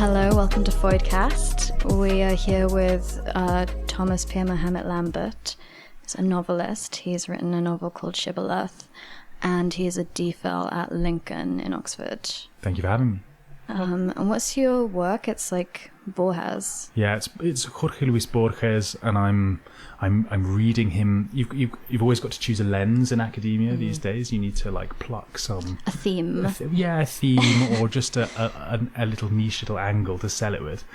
Hello, welcome to Freudcast. We are here with Thomas peermohamed Lambert. He's a novelist. He's written a novel called Shibboleth, and he's a DPhil at Lincoln in Oxford. Thank you for having me. And what's your work? It's like Borges. Yeah, it's Jorge Luis Borges, and I'm reading him. You've always got to choose a lens in academia these days. You need to like pluck a theme, or just a little niche little angle to sell it with.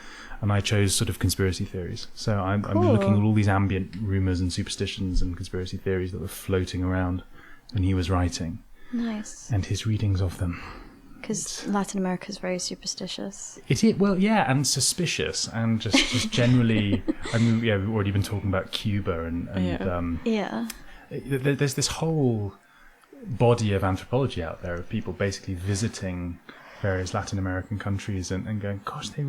And I chose sort of conspiracy theories. So I'm looking at all these ambient rumours and superstitions and conspiracy theories that were floating around when he was writing. Nice. And his readings of them. Because Latin America is very superstitious. It is, well, yeah, and suspicious, and just generally. I mean, yeah, we've already been talking about Cuba, and there's this whole body of anthropology out there of people basically visiting various Latin American countries and going, gosh, they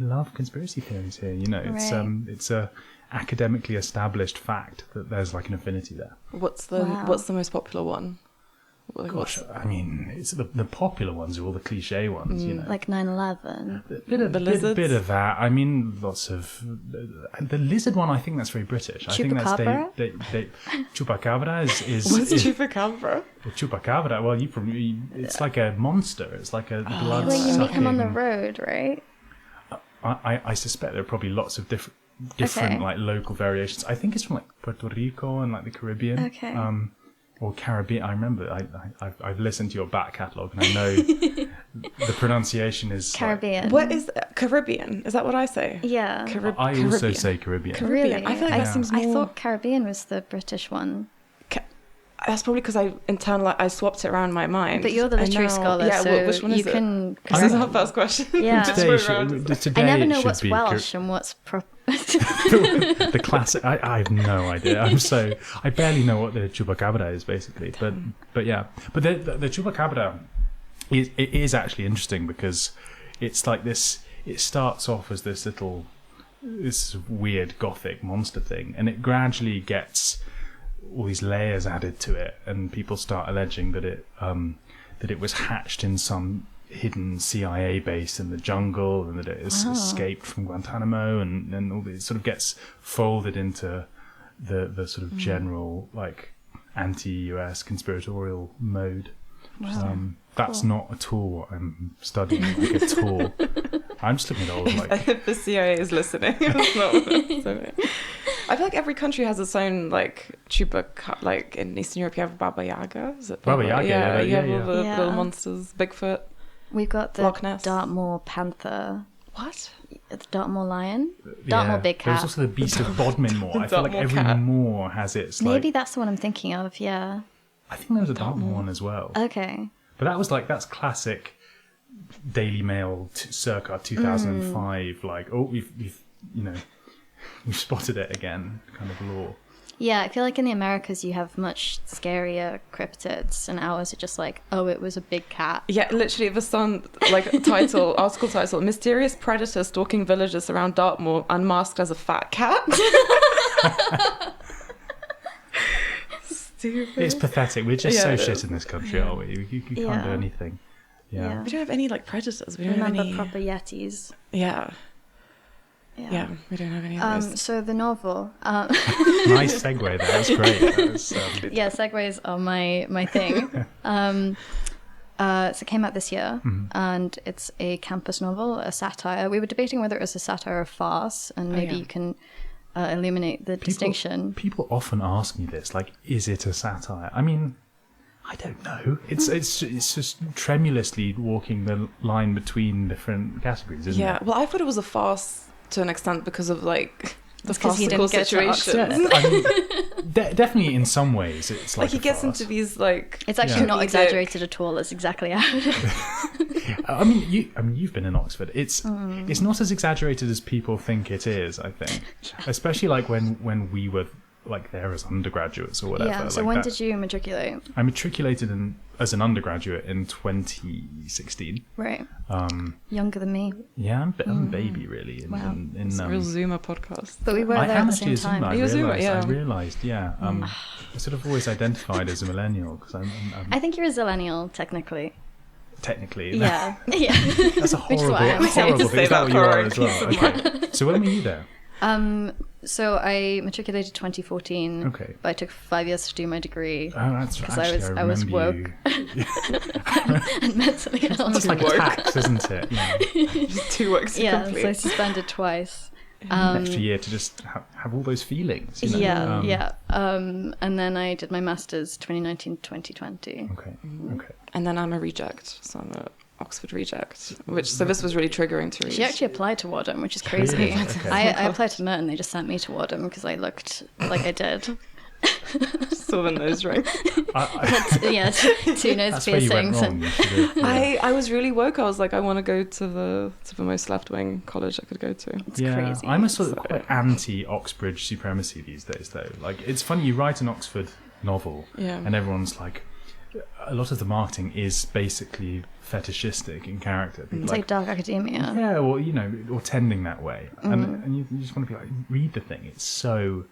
love conspiracy theories here. You know, it's a academically established fact that there's like an affinity there. What's the most popular one? Gosh, I mean, it's the popular ones are all the cliche ones, you know. Like 9/11. The bit of that. I mean, lots of... The lizard one, I think that's very British. I think that's Chupacabra is... What's Chupacabra? Chupacabra, well, it's like a monster. It's like a blood-sucking... Well, you meet him on the road, right? I suspect there are probably lots of different like local variations. I think it's from like Puerto Rico and like the Caribbean. Okay. Or Caribbean. I remember I've listened to your back catalogue and I know the pronunciation is Caribbean. Like, what is Caribbean? Is that what I say? Yeah. I also say Caribbean. Really? I feel like that seems more... I thought Caribbean was the British one. That's probably because I swapped it around my mind. But you're the literary scholar, yeah, so which one is it? Can... This is our first question. Yeah. Today I never know should what's be Welsh and what's... the classic. I have no idea. I barely know what the chupacabra is basically. But yeah. But the chupacabra it is actually interesting because it's like this. It starts off as this weird gothic monster thing, and it gradually gets all these layers added to it, and people start alleging that it was hatched in some hidden CIA base in the jungle, and that it has escaped from Guantanamo, and all this sort of gets folded into the sort of general like anti-US conspiratorial mode. Wow. That's not at all what I'm studying like at all. I'm just looking at all like... If the CIA is listening, it's not... I feel like every country has its own like chupacabra. Like in Eastern Europe, you have Baba Yaga. Is it Baba Yaga? Yeah, you have all the Yeah. little monsters, Bigfoot. We've got the Loch Ness. Dartmoor panther. What? The Dartmoor lion? Dartmoor big cat. There's also the Beast of Bodmin Moor. I feel like Dartmoor every cat. moor has its Maybe that's the one I'm thinking of, yeah. I think there was a Dartmoor one as well. Okay. But that's classic Daily Mail circa 2005. Like, we've spotted it again kind of lore. Yeah, I feel like in the Americas you have much scarier cryptids, and ours are just like, oh, it was a big cat. Yeah, literally the Sun, article title, mysterious predator stalking villagers around Dartmoor unmasked as a fat cat. Stupid. It's pathetic. We're just so shit in this country, aren't we? You can't do anything. Yeah. We don't have any like predators. We don't Remember have any proper yetis. Yeah, we don't have any of those. So the novel. Nice segue there. That's great. Yeah, segues are my thing. So it came out this year, and it's a campus novel, a satire. We were debating whether it was a satire or farce, and maybe you can illuminate the distinction. People often ask me this, like, is it a satire? I mean, I don't know. It's just tremulously walking the line between different categories, isn't it? Yeah, well, I thought it was a farce to an extent because of like the because you farcical didn't get to situations. I mean, definitely in some ways it's like he gets into these like... It's actually not exaggerated at all. It's exactly how it is. I mean, you've been in Oxford. It's not as exaggerated as people think it is, I think. Especially like when we were like there as undergraduates or whatever. Yeah, so like when that. did you matriculate? I matriculated as an undergraduate in 2016. Right. Younger than me. Yeah, I'm a baby really. It's a real Zoomer podcast. But we were there at the same time. I realised, yeah. I sort of always identified as a millennial because I'm I think you're a zillennial, technically. technically. Yeah. That's a Which is why I'm horrible excited to thing. Is that what you are as well? Peace of Okay. So when were you there? So I matriculated 2014. Okay. But I took 5 years to do my degree. Oh, that's because actually, I was woke you. and mentally ill. That's like a tax, isn't it? Yeah. Just 2 works to Yeah, complete. so I suspended twice. An extra year to just have all those feelings. You know? Yeah. And then I did my master's 2019-2020. Okay. Okay. And then I'm a reject, so I'm a Oxford reject. So this was really triggering to read. She actually applied to Wadham, which is crazy. Really? Okay. I applied to Merton, they just sent me to Wadham because I looked like I did. Saw the nose ring. Yeah, 2 nose That's where you went piercings. wrong. You should have- yeah. I was really woke. I was like, I want to go to the most left wing college I could go to. It's crazy. I'm a sort of quite anti-Oxbridge supremacy these days, though. Like, it's funny, you write an Oxford novel, and everyone's like, a lot of the marketing is basically fetishistic in character. People It's like dark academia. yeah, or you know, or tending that way, and you just want to be like, read the thing. It's so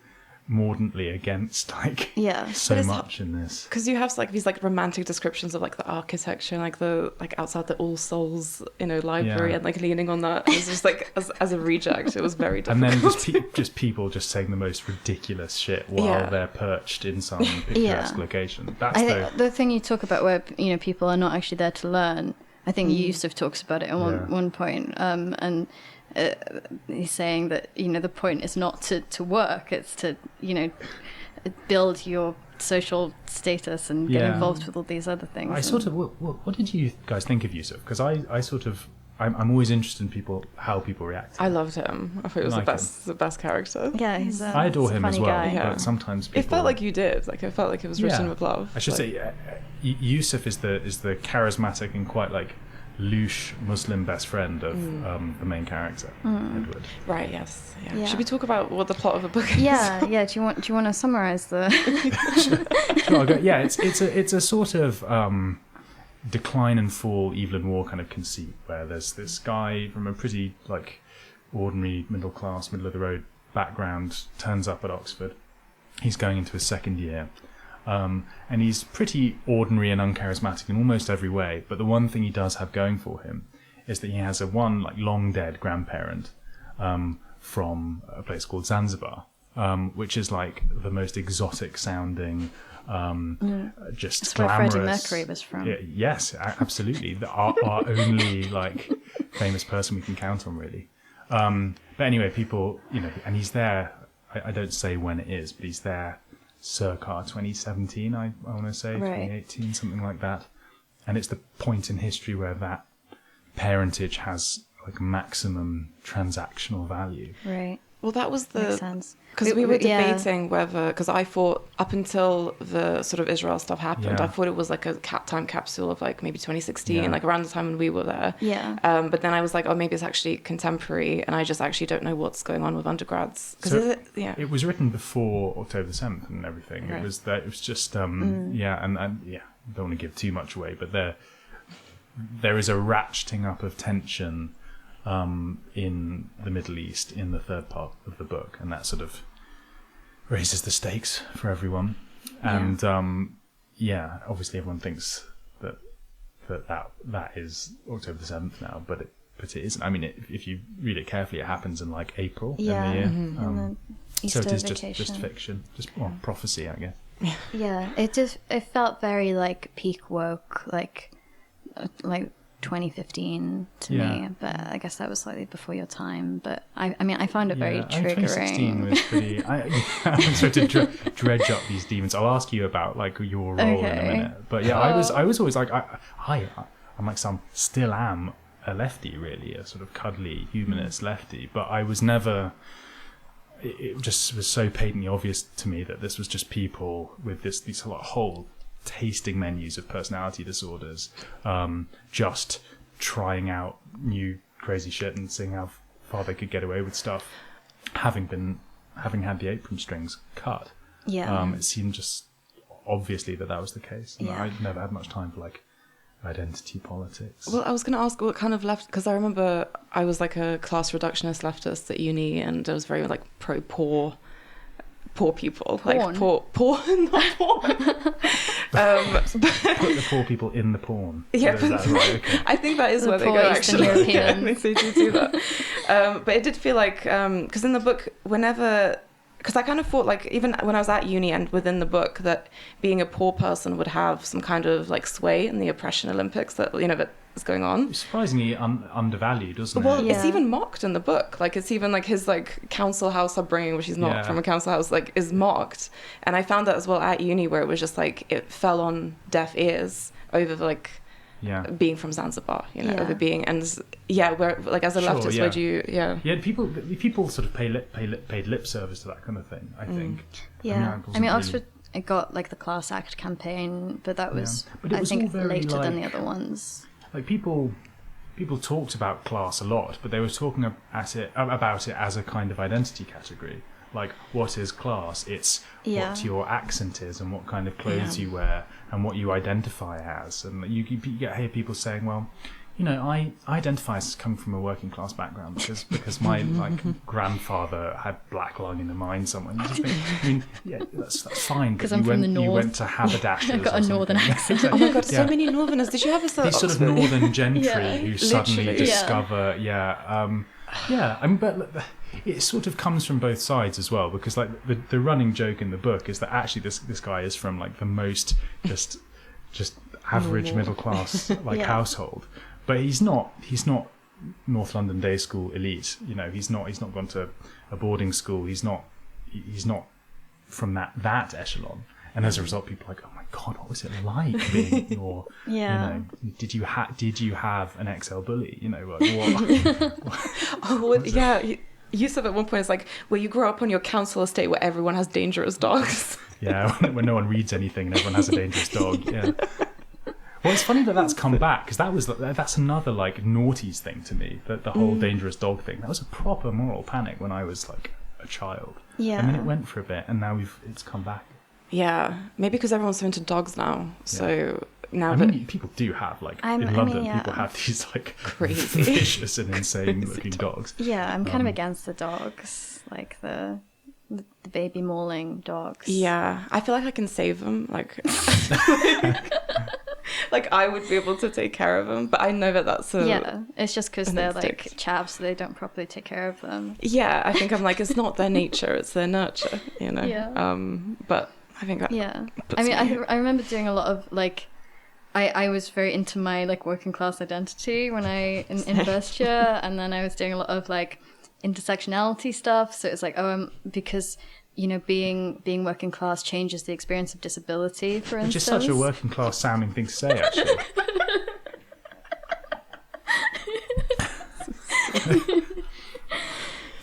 mordantly against like so much in this, because you have like these like romantic descriptions of like the architecture and like the like outside the All Souls library and like leaning on that. It's just like as a reject it was very difficult. and then just people just saying the most ridiculous shit while they're perched in some picturesque location. That's the thing you talk about where people are not actually there to learn. I think Yusuf talks about it at one point, and he's saying that the point is not to work, it's to build your social status and get involved with all these other things. I sort of what did you guys think of Yusuf? Because I sort of I'm always interested in how people react. I loved him. I thought he was the best character. Yeah, I adore him as well. Guy. But sometimes people, it felt like you did. Like it felt like it was written with love. I should say Yusuf is the charismatic and quite like louche Muslim best friend of the main character, Edward. Right. Yes. Yeah. Should we talk about what the plot of the book is? Yeah. Do you want to summarize the? Sure, I'll go. Yeah, it's a sort of decline and fall, Evelyn Waugh kind of conceit, where there's this guy from a pretty like ordinary middle class, middle of the road background turns up at Oxford. He's going into his second year. And he's pretty ordinary and uncharismatic in almost every way, but the one thing he does have going for him is that he has a long dead grandparent from a place called Zanzibar, which is like the most exotic sounding, just That's glamorous. where Freddie Mercury was from. Yes, absolutely. Our only like famous person we can count on, really. But anyway, people, and he's there. I don't say when it is, but he's there circa 2017, I want to say, 2018, something like that. And it's the point in history where that parentage has like maximum transactional value. Right. Well, that was Makes sense. Because we were debating whether, because I thought up until the sort of Israel stuff happened, I thought it was like a time capsule of like maybe 2016, like around the time when we were there. Yeah. But then I was like, oh, maybe it's actually contemporary, and I just actually don't know what's going on with undergrads. Because it was written before October the 7th and everything. Right. It was just and don't want to give too much away, but there is a ratcheting up of tension in the Middle East in the third part of the book, and that sort of raises the stakes for everyone. And obviously everyone thinks that is October the 7th now, but it isn't. I mean, if you read it carefully, it happens in like April in the year. And Easter so it is vacation. just fiction, just prophecy, I guess. Yeah, it felt very like peak woke, like 2015 to me, but I guess that was slightly before your time. But I mean, I found it very triggering. 2016 was pretty. I'm sort to dredge up these demons. I'll ask you about like your role in a minute. But yeah, I was always like, I'm like still am a lefty, really, a sort of cuddly humanist lefty. But I was never. It just was so patently obvious to me that this was just people with these whole tasting menus of personality disorders, just trying out new crazy shit and seeing how far they could get away with stuff, having had the apron strings cut. It seemed just obviously that was the case. And I never had much time for like identity politics. Well, I was going to ask what kind of left, because I remember I was like a class reductionist leftist at uni, and I was very like pro-poor poor people, Porn. like poor, not porn. Put the poor people in the porn. Yeah, Is that right? Okay. I think that is The where they poor go, Eastern actually. Europeans. Yeah, they do that. But it did feel like, because in the book, because I kind of thought, like, even when I was at uni and within the book, that being a poor person would have some kind of like sway in the oppression Olympics that that is going on. It's surprisingly undervalued, doesn't it? Well, Yeah. it's even mocked in the book. Like, it's even like his like council house upbringing, which he's not from a council house, like, is mocked. And I found that as well at uni, where it was just like it fell on deaf ears over like being from Zanzibar, over being where like as a leftist, where do you people sort of paid lip service to that kind of thing. I think. I mean Oxford. It got like the Class Act campaign, but that was, but it was I think, all very, later than like, the other ones. Like people talked about class a lot, but they were talking about it as a kind of identity category. Like, what is class? It's what your accent is and what kind of clothes you wear and what you identify as. And you hear people saying, well, I identify as coming from a working class background because my like grandfather had black lung in the mine somewhere. And you just think, that's fine. Because I'm from the north. You went to haberdashers. I've got a northern accent. Oh my god, so many northerners. Did you have a these sort of northern gentry who suddenly discover, I mean, but it sort of comes from both sides as well, because like the running joke in the book is that actually this guy is from like the most just average middle class household. But he's not North London day school elite. He's not gone to a boarding school. He's not from that echelon. And as a result, people are like, oh my god, what was it like being your? Did you have an XL bully? What? Yusuf at one point is like, where you grow up on your council estate where everyone has dangerous dogs. Yeah, when no one reads anything and everyone has a dangerous dog. Yeah. Well, it's funny that's come back, because that's another like noughties thing to me. The whole dangerous dog thing. That was a proper moral panic when I was like a child. Yeah. And then it went for a bit, and now it's come back. Yeah, maybe because everyone's so into dogs now. So now people do have like in London, people have these like crazy, vicious and insane looking dogs. Yeah, I'm kind of against the dogs, like the baby mauling dogs. Yeah, I feel like I can save them. Like, like I would be able to take care of them, but I know that's it's just because they're like chavs, so they don't properly take care of them. Yeah, I think I'm like, it's not their nature, it's their nurture, Yeah. But I think that I mean, I remember doing a lot of like, I was very into my like working class identity when in first year, and then I was doing a lot of like intersectionality stuff. So it's like, because being working class changes the experience of disability, for instance. Which is such a working class sounding thing to say, actually.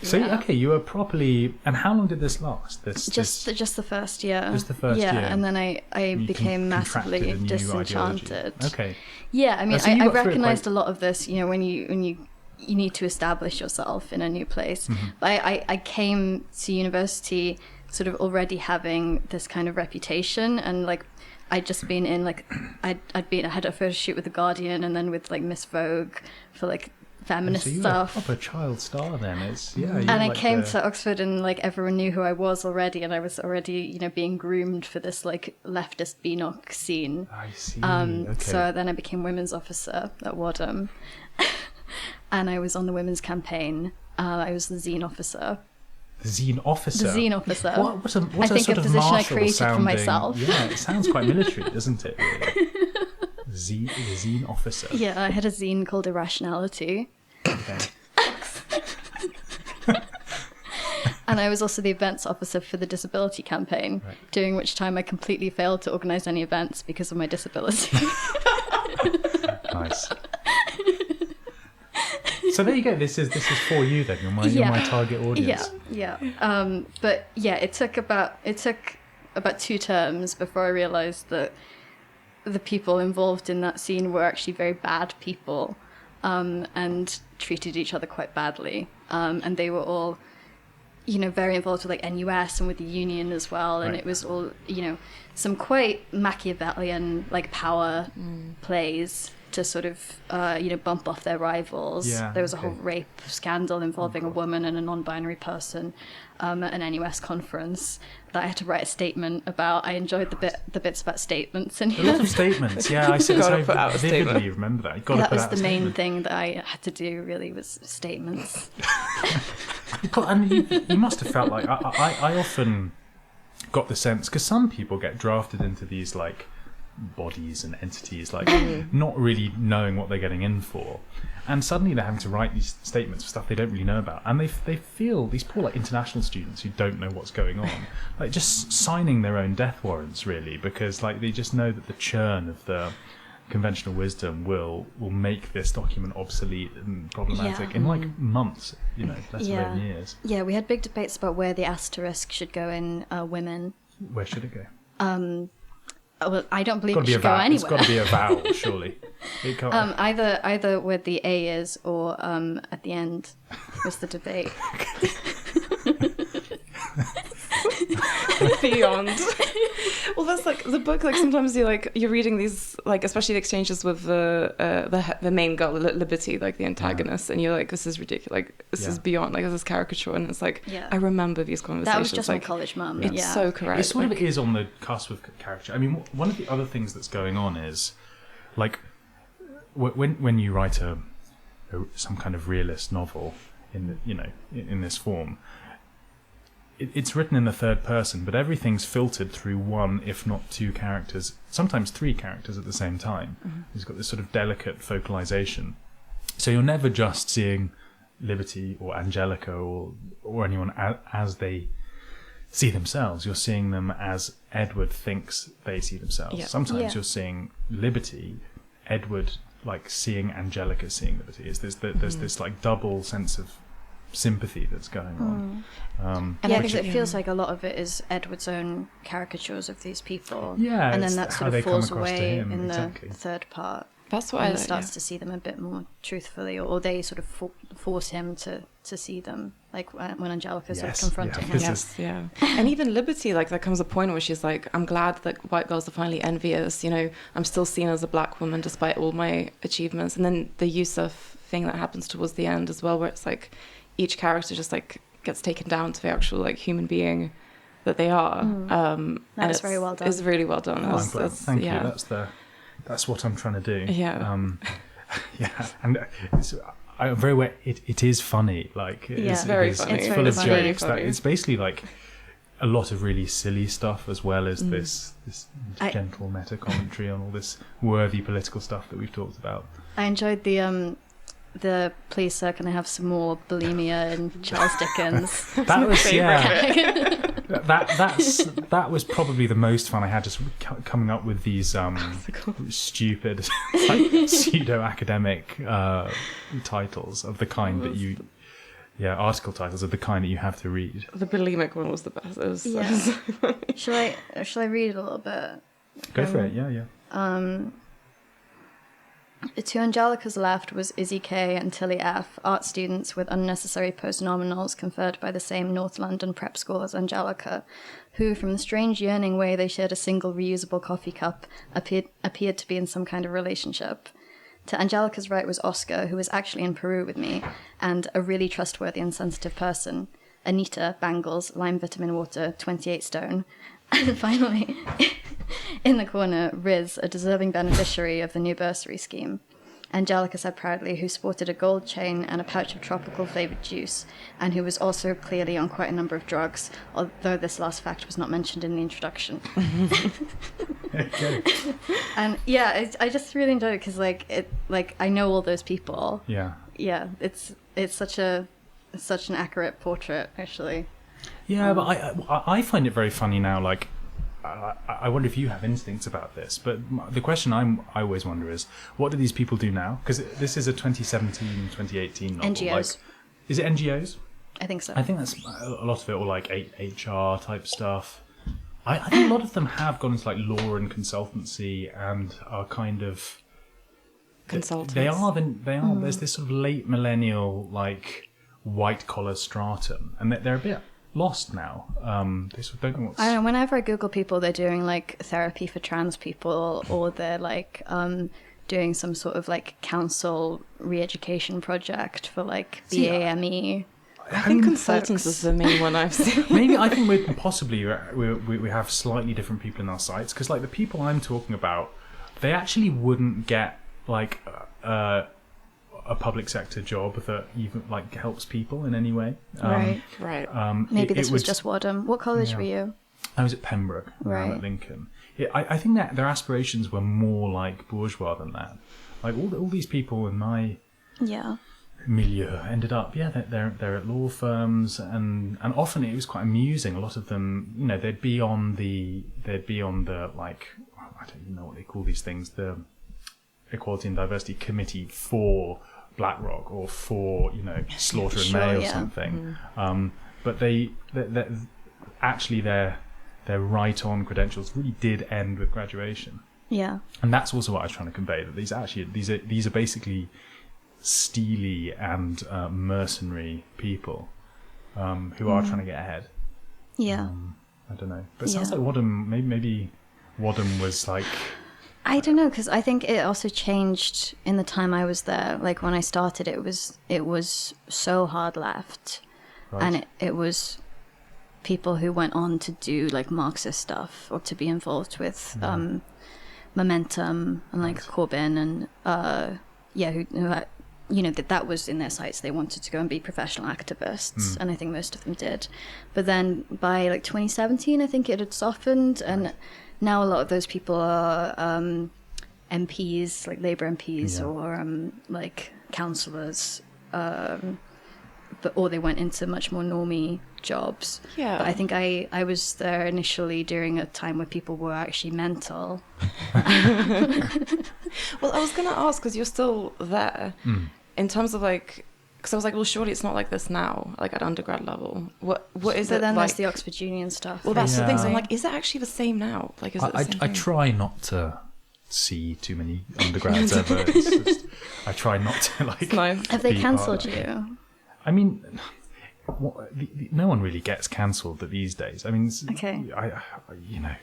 So you were properly. And how long did this last? Just the first year. Just the first year. Yeah, and then I became massively disenchanted. Okay. Yeah, I mean, I recognised a lot of this. When you need to establish yourself in a new place. Mm-hmm. But I came to university sort of already having this kind of reputation, and like I'd just been in like I had a photo shoot with The Guardian and then with like Miss Vogue for like feminist stuff. You're a proper child star then. And I came to Oxford and like everyone knew who I was already, and I was already being groomed for this like leftist BNOC scene. I see. So then I became women's officer at Wadham. And I was on the women's campaign. I was the zine officer. The zine officer? The zine officer. What I think a position I created for myself. Yeah, it sounds quite military, doesn't it? Really? The zine officer. Yeah, I had a zine called Irrationality. Okay. And I was also the events officer for the disability campaign, during which time I completely failed to organise any events because of my disability. Nice. So there you go. This is for you then. You're my target audience. Yeah. But yeah, it took about 2 terms before I realised that the people involved in that scene were actually very bad people, and treated each other quite badly. And they were all, very involved with like NUS and with the union as well. And it was all, some quite Machiavellian like power plays to sort of bump off their rivals. Yeah, there was a whole rape scandal involving a woman and a non-binary person at an NUS conference that I had to write a statement about. I enjoyed the bits about statements and A lot of statements, yeah. I put out a vividly statement. remember that. You've got to that put was out the a main statement. thing that I had to do. Really, was statements. And you must have felt like I often got the sense, because some people get drafted into these like bodies and entities, like not really knowing what they're getting in for, and suddenly they're having to write these statements for stuff they don't really know about, and they feel, these poor like international students who don't know what's going on, like just signing their own death warrants really, because like they just know that the churn of the conventional wisdom will make this document obsolete and problematic in like months, less than years. Yeah, we had big debates about where the asterisk should go in women. Where should it go? Well, I don't believe It's it should go anywhere. It's got to be a vowel, surely. It can't. Either where the A is or at the end was the debate. Beyond. Well, that's like the book. Like sometimes you're reading these, like especially the exchanges with the main girl, Liberty, like the antagonist, and you're like, this is ridiculous. Like this is beyond. Like this is caricature, and it's like I remember these conversations. That was just like, my college mum. It's so correct. It sort of is on the cusp of caricature. I mean, one of the other things that's going on is, like, when you write some kind of realist novel in this form, it's written in the third person, but everything's filtered through one, if not two characters, sometimes three characters at the same time. It's got this sort of delicate focalization. So you're never just seeing Liberty or Angelica or anyone as they see themselves. You're seeing them as Edward thinks they see themselves. Yeah. Sometimes you're seeing Liberty, Edward, like seeing Angelica seeing Liberty. There's this like double sense of sympathy that's going on. Because it feels like a lot of it is Edward's own caricatures of these people. Yeah, and it's then that how sort they of come falls across to away him, in exactly. the third part. That's what and I he like, starts to see them a bit more truthfully, or they sort of force him to see them, like when Angelica's sort of confronting him. And even Liberty, like there comes a point where she's like, I'm glad that white girls are finally envious, I'm still seen as a black woman despite all my achievements. And then the Yusuf thing that happens towards the end as well, where it's like each character just like gets taken down to the actual like human being that they are. That's very well done. It's really well done. Oh, I'm glad. Thank you. That's what I'm trying to do. And I'm very aware it is funny. Like it's very funny. It's full of jokes. It's basically like a lot of really silly stuff, as well as this gentle meta commentary on all this worthy political stuff that we've talked about. I enjoyed the please sir, can I have some more bulimia and Charles Dickens. That was that was probably the most fun I had, just coming up with these stupid like, pseudo academic titles of the kind that you article titles of the kind that you have to read. The bulimic one was the best. It was so funny. Shall I read a little bit? Go for it. To Angelica's left was Izzy K and Tilly F, art students with unnecessary postnominals conferred by the same North London prep school as Angelica, who, from the strange yearning way they shared a single reusable coffee cup, appeared to be in some kind of relationship. To Angelica's right was Oscar, who was actually in Peru with me, and a really trustworthy and sensitive person. Anita, bangles, lime vitamin water, 28 stone. And finally, in the corner, Riz, a deserving beneficiary of the new bursary scheme. Angelica said proudly, who sported a gold chain and a pouch of tropical flavoured juice, and who was also clearly on quite a number of drugs, although this last fact was not mentioned in the introduction. And I just really enjoyed it because I know all those people. It's such an accurate portrait, actually. Yeah, but I find it very funny now. Like, I wonder if you have instincts about this. But the question I always wonder is, what do these people do now? Because this is a 2017, 2018 novel. NGOs. Like, is it NGOs? I think so. I think that's a lot of it, or like HR type stuff. I think a lot of them have gone into like law and consultancy and are kind of consultants. They are. There's this sort of late millennial like white collar stratum, and they're a bit lost now. They sort of don't know what's... I don't know, whenever I Google people, they're doing like therapy for trans people, or they're like doing some sort of like council re-education project for like See, BAME. I think consultants is the main one I've seen. Maybe I think we have slightly different people in our sites, because like the people I'm talking about, they actually wouldn't get like a public sector job that even like helps people in any way. Right. Maybe this was would, just Wadham. What college were you? I was at Pembroke, Right. at Lincoln. I think that their aspirations were more like bourgeois than that. Like all these people in my milieu ended up, they're at law firms, and often it was quite amusing. A lot of them, you know, they'd be on the like, I don't even know what they call these things, the Equality and Diversity Committee for BlackRock or for, you know, Slaughter and May or something. But they actually their right-on credentials really did end with graduation. Yeah. And that's also what I was trying to convey, that these are basically steely and mercenary people who are trying to get ahead. Yeah. I don't know, but it sounds like Wadham. Maybe Wadham was like. I don't know, because I think it also changed in the time I was there. Like when I started, it was so hard left, and it was people who went on to do like Marxist stuff or to be involved with Momentum and like Corbyn and who you know, that was in their sights. They wanted to go and be professional activists, and I think most of them did. But then by like 2017, I think it had softened, and now a lot of those people are MPs, like Labour MPs, or like councillors, or they went into much more normie jobs. Yeah. But I think I was there initially during a time where people were actually mental. Well, I was going to ask, because you're still there, in terms of like, because I was like, well, surely it's not like this now, like at undergrad level. What is it? But then like, there's the Oxford Union stuff. Well, that's the thing. So I'm like, is it actually the same now? Like, is it the same I thing? try not to see too many undergrads ever. It's just, I try not to like. Nice. Have they be cancelled part of it. you? I mean, no one really gets cancelled these days. I mean, Okay. You know,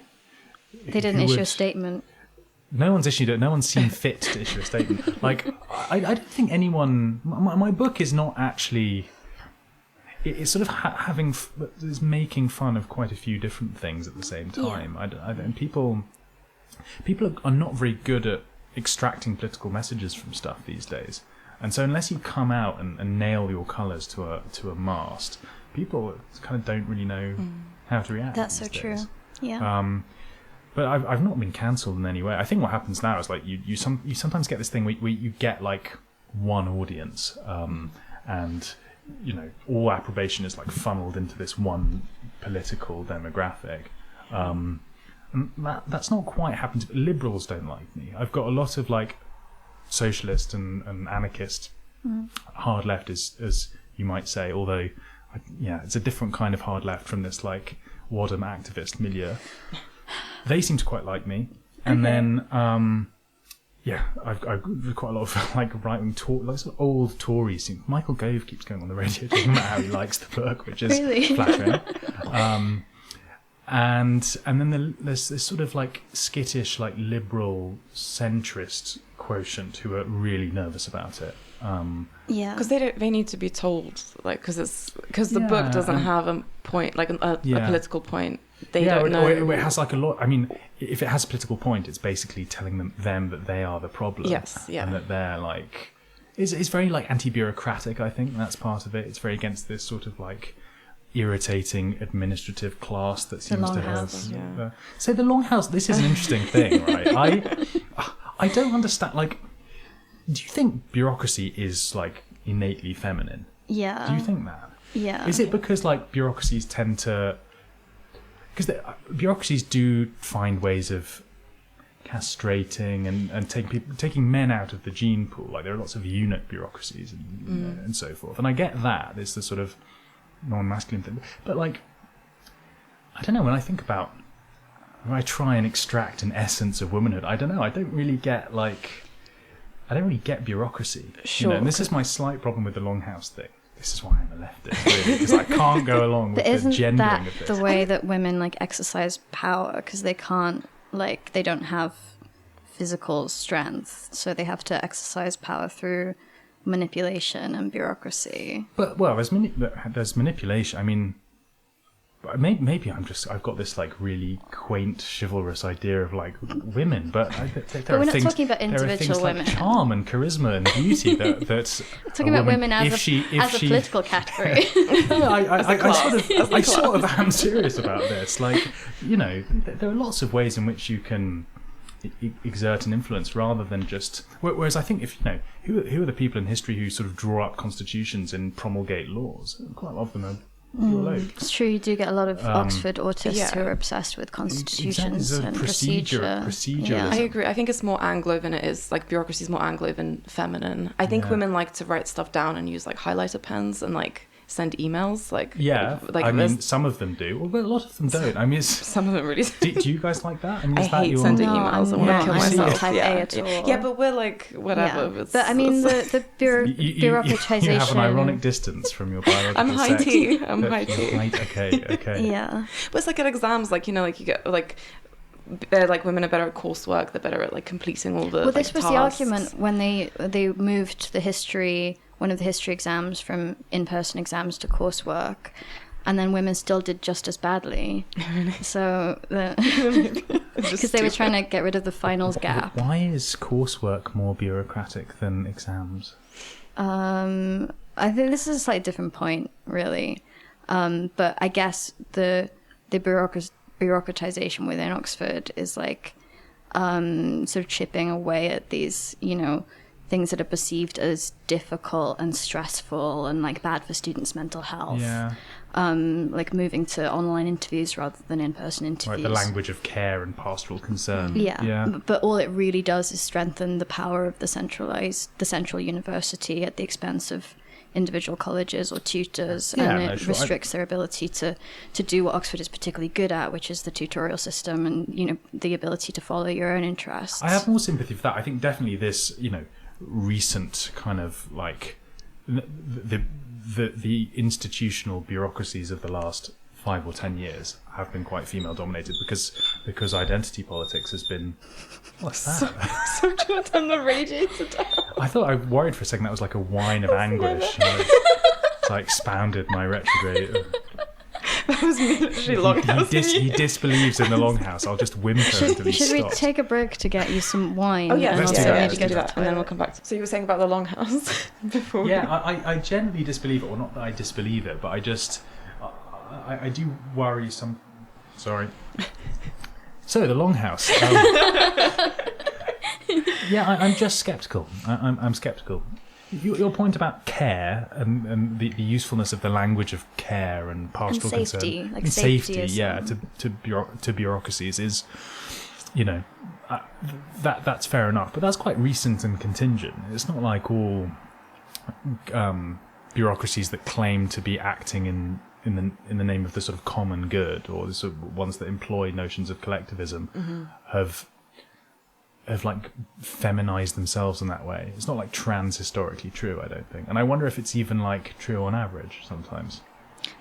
They didn't issue a statement. No one's issued it. No one's seen fit to issue a statement. Like, I don't think anyone. My book is not actually. It's sort of is making fun of quite a few different things at the same time. And people are not very good at extracting political messages from stuff these days. And so unless you come out and nail your colours to a mast, people kind of don't really know how to react. That's so these true. days. Yeah. But I've not been cancelled in any way. I think what happens now is like you sometimes get this thing where you get like one audience, and you know all approbation is like funneled into this one political demographic. And that's not quite happened. Liberals don't like me. I've got a lot of like socialist and anarchist hard left, as you might say, although it's a different kind of hard left from this like Wadham activist milieu. They seem to quite like me, and then I've got quite a lot of like right-wing like sort of old Tories. Michael Gove keeps going on the radio talking about how he likes the book, which is flattering. And then there's this sort of like skittish, like liberal centrist quotient who are really nervous about it. Because they need to be told, like, because the book doesn't have a point, like a political point. They don't know. Or it has like a lot. I mean, if it has a political point, it's basically telling them that they are the problem. Yes, yeah. And that they're like, it's very like anti-bureaucratic. I think that's part of it. It's very against this sort of like irritating administrative class that seems to have. So the Longhouse. This is an interesting thing, right? I don't understand. Like, do you think bureaucracy is like innately feminine? Yeah. Do you think that? Yeah. Is it because like bureaucracies tend to? Because bureaucracies do find ways of castrating and taking men out of the gene pool. Like there are lots of eunuch bureaucracies and so forth. And I get that. There's the sort of non-masculine thing. But like, I don't know, when I try and extract an essence of womanhood, I don't know, I don't really get bureaucracy. Sure. You know, and this is my slight problem with the Longhouse thing. This is why I'm a leftist, really, because I can't go along with the gendering of this. The way that women like exercise power, because they can't, like, they don't have physical strength, so they have to exercise power through manipulation and bureaucracy. But well, there's manipulation. I mean, maybe I've got this like really quaint chivalrous idea of like women, but there we're are not things, talking about individual there are things women. Like charm and charisma and beauty that's talking about women as a political category. I sort of am serious about this. Like, you know, there are lots of ways in which you can exert an influence rather than just. Whereas I think if you know who are the people in history who sort of draw up constitutions and promulgate laws, quite a lot of them are. It's true, you do get a lot of Oxford autists who are obsessed with constitutions and procedure. Yeah. I agree. I think it's more Anglo than it is, like, bureaucracy is more Anglo than feminine. I think women like to write stuff down and use like highlighter pens and like send emails. Like, I mean, some of them do, but a lot of them don't. I mean, some of them really do you guys like that? I mean, I hate sending emails. I want to kill myself. Type A at all. Yeah, but we're like, whatever. Yeah. But I mean, the bureaucratization. You have an ironic distance from your biological I'm high tea. I'm high tea. Okay. Yeah. But it's like at exams, like, you know, like you get like, they're like, women are better at coursework. They're better at like completing all the. Well, this was tasks. the argument when they moved one of the history exams from in-person exams to coursework, and then women still did just as badly. So, because they were trying to get rid of the finals gap. Why is coursework more bureaucratic than exams? I think this is a slightly different point, really. But I guess the bureaucratization within Oxford is like sort of chipping away at these, you know, things that are perceived as difficult and stressful and like bad for students' mental health. Yeah. Like moving to online interviews rather than in-person interviews. Right, the language of care and pastoral concern. Yeah. But all it really does is strengthen the power of the central university at the expense of individual colleges or tutors, and it restricts their ability to do what Oxford is particularly good at, which is the tutorial system and, you know, the ability to follow your own interests. I have more sympathy for that. I think definitely this, you know, recent kind of like the institutional bureaucracies of the last 5 or 10 years have been quite female dominated because identity politics has been. What's that? So do you turn the radiator down? I worried for a second that was like a whine of anguish. So I expounded my retrograde. That was me literally longhouse. He disbelieves in the longhouse. I'll just whimper until he stops. Should we take a break to get you some wine? Oh yeah, let's do that. Let's do that, and then we'll come back. So you were saying about the longhouse before? Yeah, I generally disbelieve it, or not that I disbelieve it, but I just I do worry some. Sorry. So the longhouse. Yeah, I'm just sceptical. I'm sceptical. Your point about care and the usefulness of the language of care and pastoral and safety, concern, like and safety, yeah, to bureaucracies is, you know, that's fair enough. But that's quite recent and contingent. It's not like all bureaucracies that claim to be acting in the name of the sort of common good, or the sort of ones that employ notions of collectivism, have like feminized themselves in that way. It's not like trans-historically true, I don't think. And I wonder if it's even like true on average sometimes.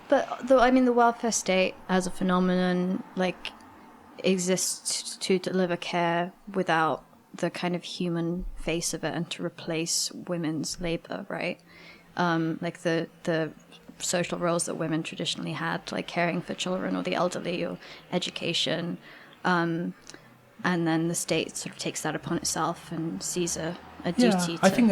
But the welfare state as a phenomenon like exists to deliver care without the kind of human face of it and to replace women's labor, right? Like the social roles that women traditionally had, like caring for children or the elderly or education. And then the state sort of takes that upon itself and sees a duty. I think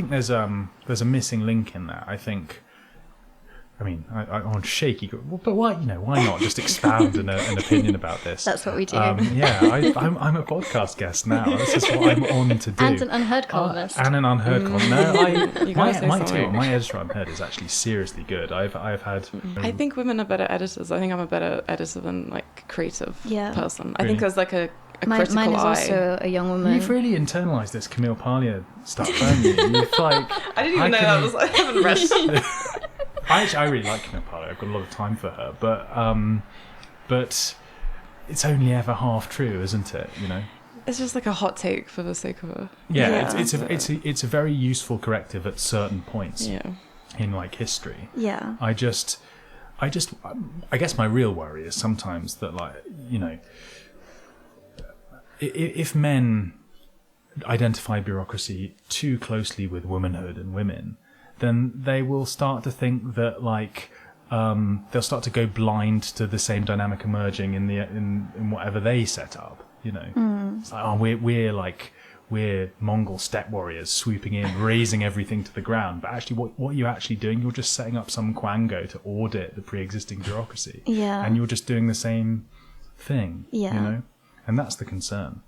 there's a missing link in that. I mean, I'm on shaky, but why not just expound an opinion about this? That's what we do. I'm a podcast guest now. This is what I'm on to do. And an unheard columnist. And an unheard columnist. No, my editor unheard is actually seriously good. I've had. I think women are better editors. I think I'm a better editor than like creative person. I think there's like a critical mine is eye. Also a young woman. You've really internalised this Camille Parlier stuff, haven't you? You've like. I didn't even know that was. I haven't read. I really like Camille Parlier. I've got a lot of time for her, but it's only ever half true, isn't it? You know. It's just like a hot take for the sake of it. Yeah, it's a very useful corrective at certain points. Yeah. In like history. Yeah. I guess my real worry is sometimes that, like, you know, if men identify bureaucracy too closely with womanhood and women, then they will start to think that like they'll start to go blind to the same dynamic emerging in whatever they set up. You know, it's like, oh, we're Mongol steppe warriors swooping in, razing everything to the ground. But actually, what you're actually doing, you're just setting up some quango to audit the pre-existing bureaucracy. Yeah. And you're just doing the same thing. Yeah. You know, and that's the concern.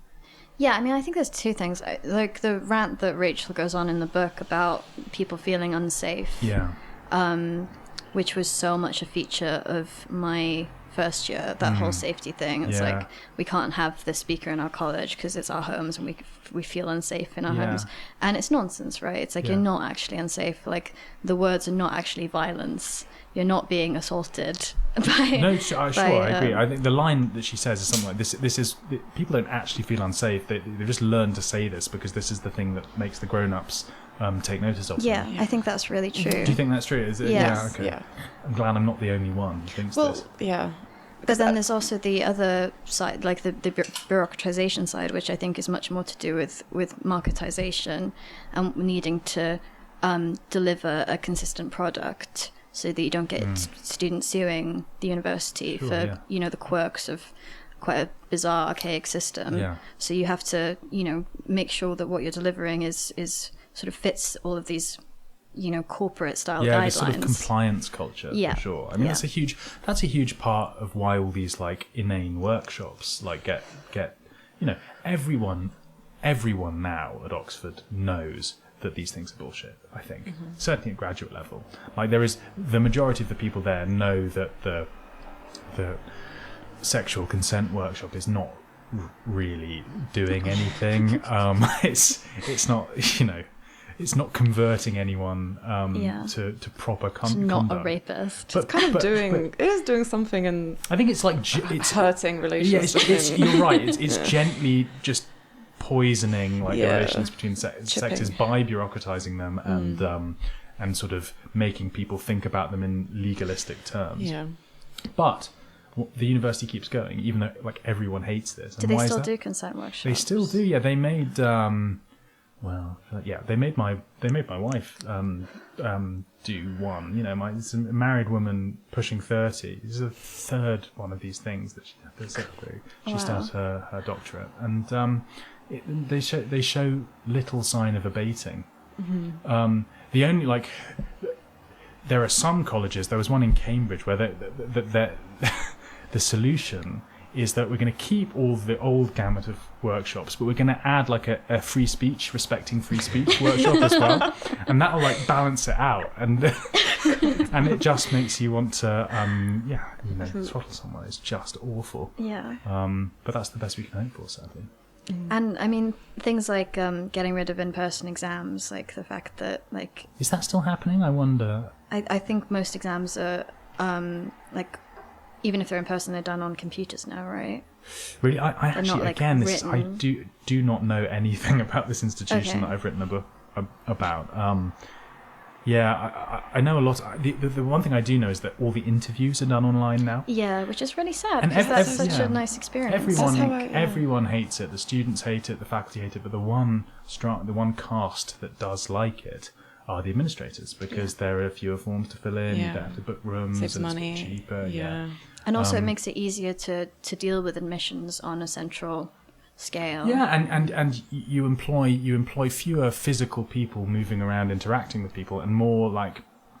Yeah, I mean, I think there's two things. Like the rant that Rachel goes on in the book about people feeling unsafe. Yeah. Which was so much a feature of my first year, that whole safety thing. It's like, we can't have this speaker in our college because it's our homes and we feel unsafe in our homes. And it's nonsense, right? It's like, you're not actually unsafe. Like, the words are not actually violence. You're not being assaulted by... No, sure, I agree. I think the line that she says is something like, this is... People don't actually feel unsafe. They just learn to say this because this is the thing that makes the grown-ups take notice of them. Yeah, I think that's really true. Do you think that's true? Is it? Yes. Yeah, okay. I'm glad I'm not the only one who thinks this. Yeah. But then there's also the other side, like the bureaucratization side, which I think is much more to do with marketisation and needing to deliver a consistent product so that you don't get students suing the university for the quirks of quite a bizarre, archaic system. Yeah. So you have to, make sure that what you're delivering is sort of fits all of these, corporate style guidelines. Yeah, this sort of compliance culture, for sure. I mean, that's a huge part of why all these like inane workshops like get everyone now at Oxford knows that these things are bullshit. I think certainly at graduate level, like there is the majority of the people there know that the sexual consent workshop is not really doing anything. It's not, it's not converting anyone to proper conduct. Not a rapist. But it is doing something, and I think it's like it's hurting relations. Yeah, you're right. It's gently just poisoning the relations between sexes by bureaucratizing them and sort of making people think about them in legalistic terms. Yeah. But the university keeps going, even though everyone hates this. Do they still do consent workshops? They still do. Yeah, they made. They made my wife do one. It's a married woman pushing 30. This is the third one of these things that she had to sit through. She started her doctorate, and they show little sign of abating. The only there are some colleges. There was one in Cambridge where the solution is that we're going to keep all the old gamut of workshops, but we're going to add a free speech, respecting free speech workshop as well, and that'll balance it out, and it just makes you want to throttle someone. It's just awful. Yeah. But that's the best we can hope for, sadly. And I mean, things like getting rid of in-person exams, like the fact that is that still happening? I wonder. I think most exams are even if they're in person, they're done on computers now, right? Really, I actually, again, I do not know anything about this institution that I've written a book about. I know a lot. The one thing I do know is that all the interviews are done online now. Yeah, which is really sad, because that's such a nice experience. Everyone hates it. The students hate it. The faculty hate it. But the one caste that does like it are the administrators, because there are fewer forms to fill in. You don't have to book rooms. Saves money. It's cheaper. Yeah. And also it makes it easier to deal with admissions on a central scale. Yeah, and you employ fewer physical people moving around interacting with people, and more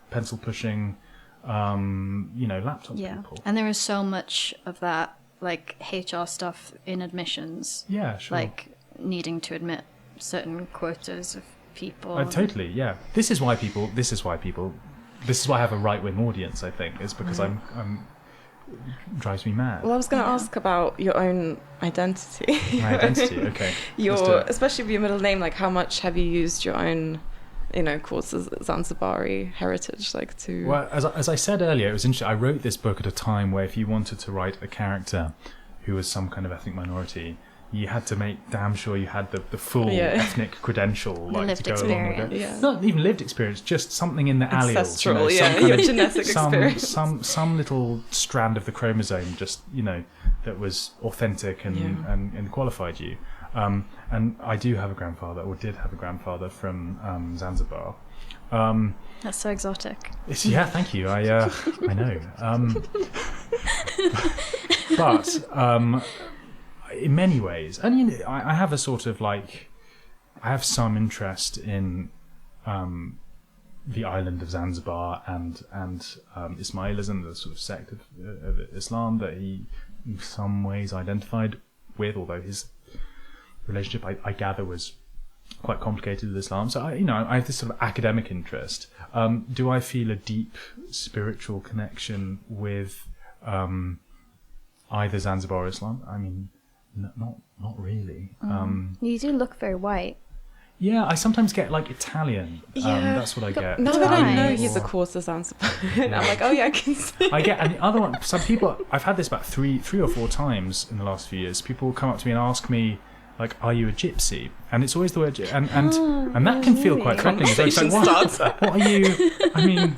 pencil pushing, laptop people. And there is so much of that HR stuff in admissions. Yeah, sure. Needing to admit certain quotas of people. Totally, yeah. This is why I have a right-wing audience, I think, is because I'm drives me mad. Well, I was going to ask about your own identity. My identity, okay. Especially with your middle name, how much have you used your own, courses, Zanzibari heritage, to... Well, as I said earlier, it was interesting. I wrote this book at a time where if you wanted to write a character who was some kind of ethnic minority, you had to make damn sure you had the full ethnic credential, lived to go experience. along with it. Not even lived experience, just something in the alleles. Ancestral, your genetic experience. Some little strand of the chromosome, just that was authentic and qualified you. And I do have a grandfather, or did have a grandfather from Zanzibar. That's so exotic. Yeah, thank you. I know. But in many ways, and you know, I have a sort of like, I have some interest in the island of Zanzibar and Ismailism, the sort of sect of Islam that he in some ways identified with, although his relationship I gather was quite complicated with Islam. So I have this sort of academic interest. Do I feel a deep spiritual connection with either Zanzibar or Islam? I mean, not really. You do look very white. Yeah, I sometimes get like Italian. That's what I get. Now that I know Italian he's a quarter Zanzibar, I'm like, oh yeah, I can see. I get, and the other one, some people, I've had this about three or four times in the last few years. People will come up to me and ask me, like, are you a gypsy? And it's always the word, and that can feel quite threatening. It's like, what are you? I mean,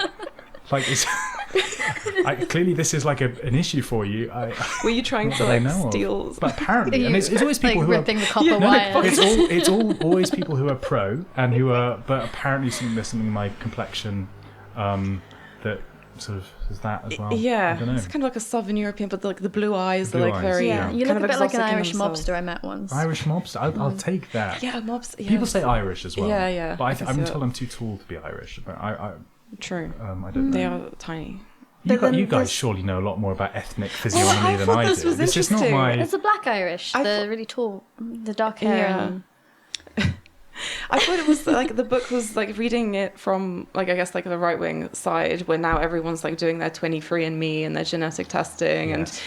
like, it's clearly this is like an issue for you. Were you trying to like steal? But apparently, and it's always people like who ripping are the copper wire. it's always people who are pro and who are, but apparently there's something in my complexion that sort of is that as well. Yeah, I don't know. It's kind of like a Southern European, but like the blue eyes, blue are like eyes, very. Yeah, you look a bit like an Irish themselves. mobster I met once. Irish mobster, I'll take that. Yeah, mobster. Yeah. People say Irish as well. Yeah. But I'm told I'm too tall to be Irish. But I True. I don't know. They are tiny. You guys surely know a lot know about ethnic physiognomy than I do. This was It's just not interesting. my. It's the black Irish, the really tall, the dark hair. Yeah. And I thought it was like the book was like reading it from like I guess like the right wing side where now everyone's like doing their 23andMe and their genetic testing and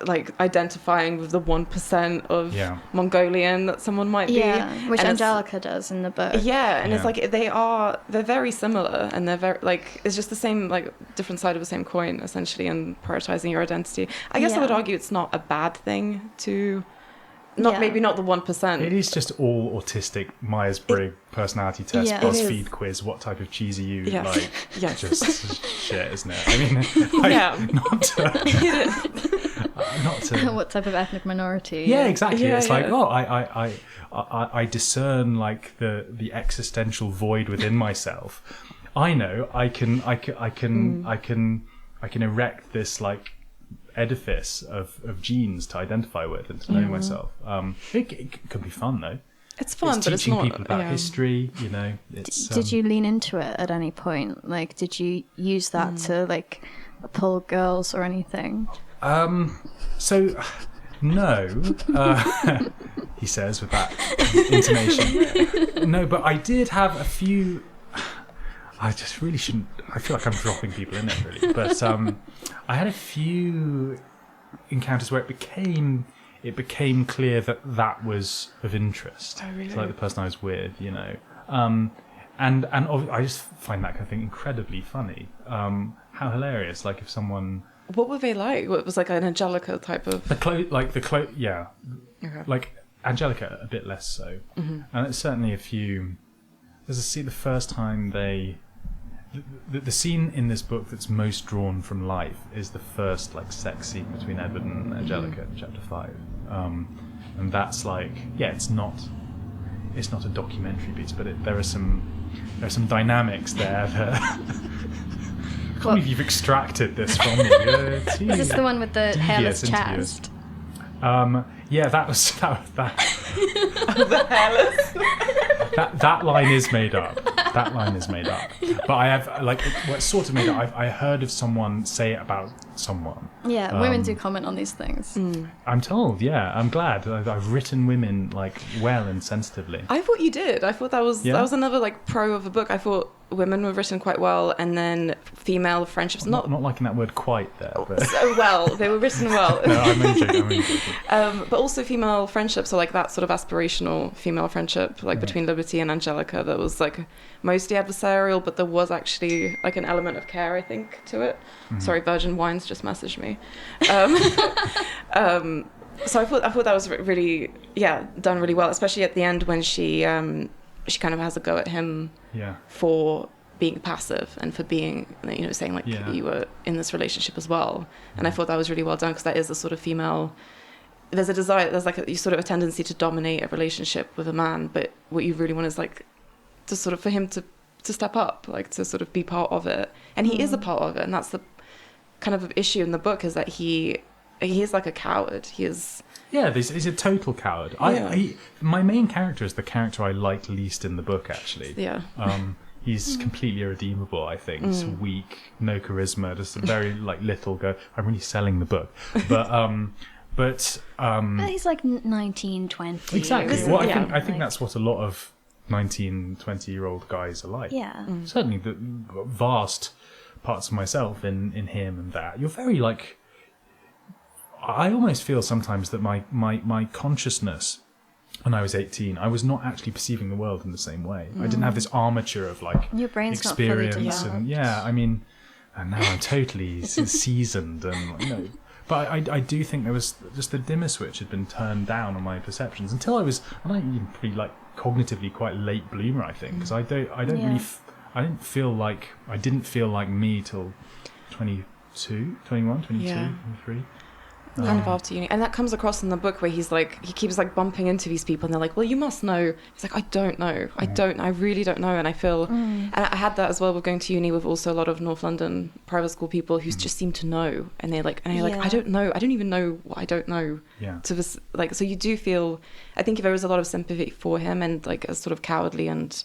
like identifying with the 1% of Mongolian that someone might be. Yeah, which Angelica does in the book. Yeah, and it's like they're very similar and they're very like it's just the same like different side of the same coin essentially and prioritizing your identity. I guess I would argue it's not a bad thing to maybe not the 1%. It is just all autistic Myers-Briggs personality test, BuzzFeed quiz. What type of cheese are you like? Yeah, just shit, isn't it? I mean, not to. What type of ethnic minority? Yeah, exactly. It's like I discern like the existential void within myself. I know I can erect this like edifice of genes to identify with and to know myself. It can be fun though. It's fun, but it's teaching not people about history. You know, did you lean into it at any point? Like, did you use that to like pull girls or anything? So no, he says with that intonation. No, but I did have a few. I just really shouldn't. I feel like I'm dropping people in it, really. But I had a few encounters where it became clear that was of interest. Oh, really? So, like the person I was with, you know, and I just find that kind of thing incredibly funny. How hilarious! Like if someone. What were they like? What was like an Angelica type of yeah, okay. Like Angelica a bit less so, and it's certainly a few. There's a scene the first time the scene in this book that's most drawn from life is the first like sex scene between Edward and Angelica in chapter 5, and that's like it's not a documentary piece, but there are some dynamics there that I can't believe you've extracted this from me. Is this the one with the hairless chest? Yeah, that was that. The hairless. That line is made up. That line is made up. But I have what's sort of made up. I heard of someone say it about someone. Yeah, women do comment on these things. I'm told. Yeah, I'm glad. I've written women like well and sensitively. I thought you did. I thought that was another like pro of the book. I thought women were written quite well, and then female friendships. Not liking that word quite there. But. So well, they were written well. No, I'm joking. But also female friendships, so like that sort of aspirational female friendship, like between Liberty and Angelica, that was like mostly adversarial, but there was actually like an element of care, I think, to it. Sorry, Virgin Wines just messaged me. So I thought that was really done really well, especially at the end when she kind of has a go at him for being passive and for being, saying like you were in this relationship as well. And I thought that was really well done because that is a sort of female there's a desire, there's like you sort of a tendency to dominate a relationship with a man, but what you really want is like to sort of for him to step up, like to sort of be part of it, and he is a part of it, and that's the kind of issue in the book, is that he is like a coward. He is. Yeah, he's a total coward. My main character is the character I like least in the book, actually. Yeah. He's completely irredeemable, I think. He's weak, no charisma, just a very like little go. I'm really selling the book, but he's like 19, 20. Exactly. Well, I think that's what a lot of 19, 20-year-old guys are like. Yeah. Certainly the vast parts of myself in him and that. You're very like. I almost feel sometimes that my consciousness, when I was 18, I was not actually perceiving the world in the same way. I didn't have this armature of like your brain's experience not fully and I mean, and now I'm totally seasoned and But I do think there was just the dimmer switch had been turned down on my perceptions until I was, and I even pretty like cognitively quite late bloomer, I think, because I didn't feel like me till 22, 21, 22, 23. Kind of after uni, and that comes across in the book where he's like, he keeps like bumping into these people, and they're like, "Well, you must know." He's like, "I don't know. I really don't know." And I feel, and I had that as well with going to uni with also a lot of North London private school people who just seem to know, and they're like, "I don't know. I don't even know what I don't know." Yeah. To this, like, so you do feel. I think there is a lot of sympathy for him, and like as sort of cowardly and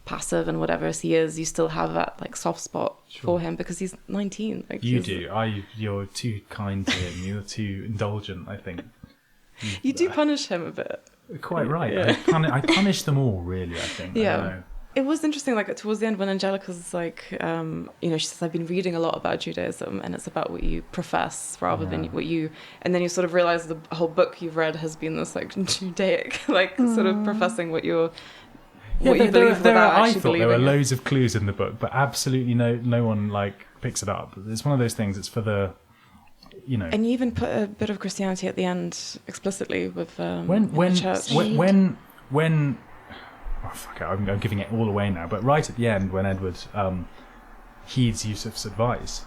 passive and whatever as he is, you still have that like soft spot for him because he's 19. Like you do. You're too kind to him. You're too indulgent, I think. You do punish him a bit. Quite right. Yeah. I punish them all, really, I think. Yeah. I don't know. It was interesting, like towards the end when Angelica's like, she says, I've been reading a lot about Judaism and it's about what you profess rather than what you, and then you sort of realize the whole book you've read has been this like Judaic, like sort of professing what you're, what you believe without actually believing. There were loads of clues in the book, but absolutely no one like picks it up. It's one of those things. It's for the, And you even put a bit of Christianity at the end explicitly with when the church. When oh fuck it, I'm giving it all away now. But right at the end, when Edward heeds Yusuf's advice,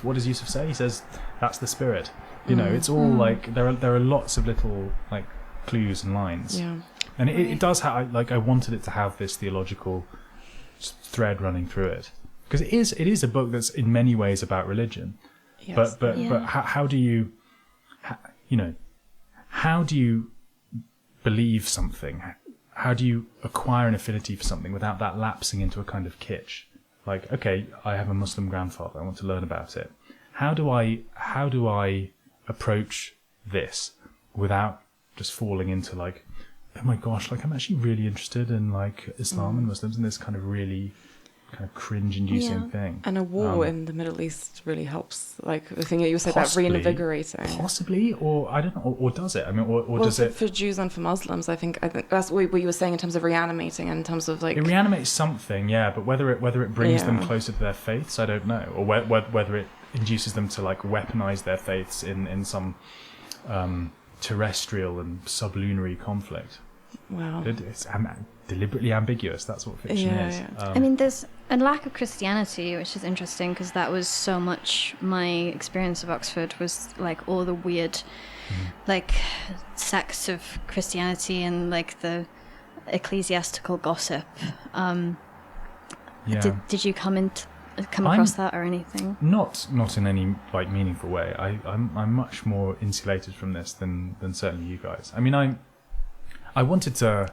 what does Yusuf say? He says, "That's the spirit." It's all like there are lots of little like clues and lines. Yeah. And it does have, like, I wanted it to have this theological thread running through it, because it is a book that's in many ways about religion. Yes. But how do you believe something? How do you acquire an affinity for something without that lapsing into a kind of kitsch? Like, okay, I have a Muslim grandfather, I want to learn about it. How do I approach this without just falling into like, oh my gosh, like I'm actually really interested in like Islam and Muslims and this kind of really kind of cringe-inducing thing. And a war in the Middle East really helps. Like the thing that you said about reinvigorating. Possibly, or I don't know, or does it? I mean, or does it for Jews and for Muslims? I think that's what you were saying in terms of reanimating and in terms of like it reanimates something, yeah. But whether it brings them closer to their faiths, I don't know, or whether it induces them to like weaponize their faiths in some terrestrial and sublunary conflict. Wow. It's deliberately ambiguous. That's what fiction is. Yeah. I mean, there's a lack of Christianity, which is interesting because that was so much my experience of Oxford, was like all the weird like sects of Christianity and like the ecclesiastical gossip. Did you come across that or anything? Not in any like meaningful way. I'm much more insulated from this than certainly you guys. I mean, I wanted to.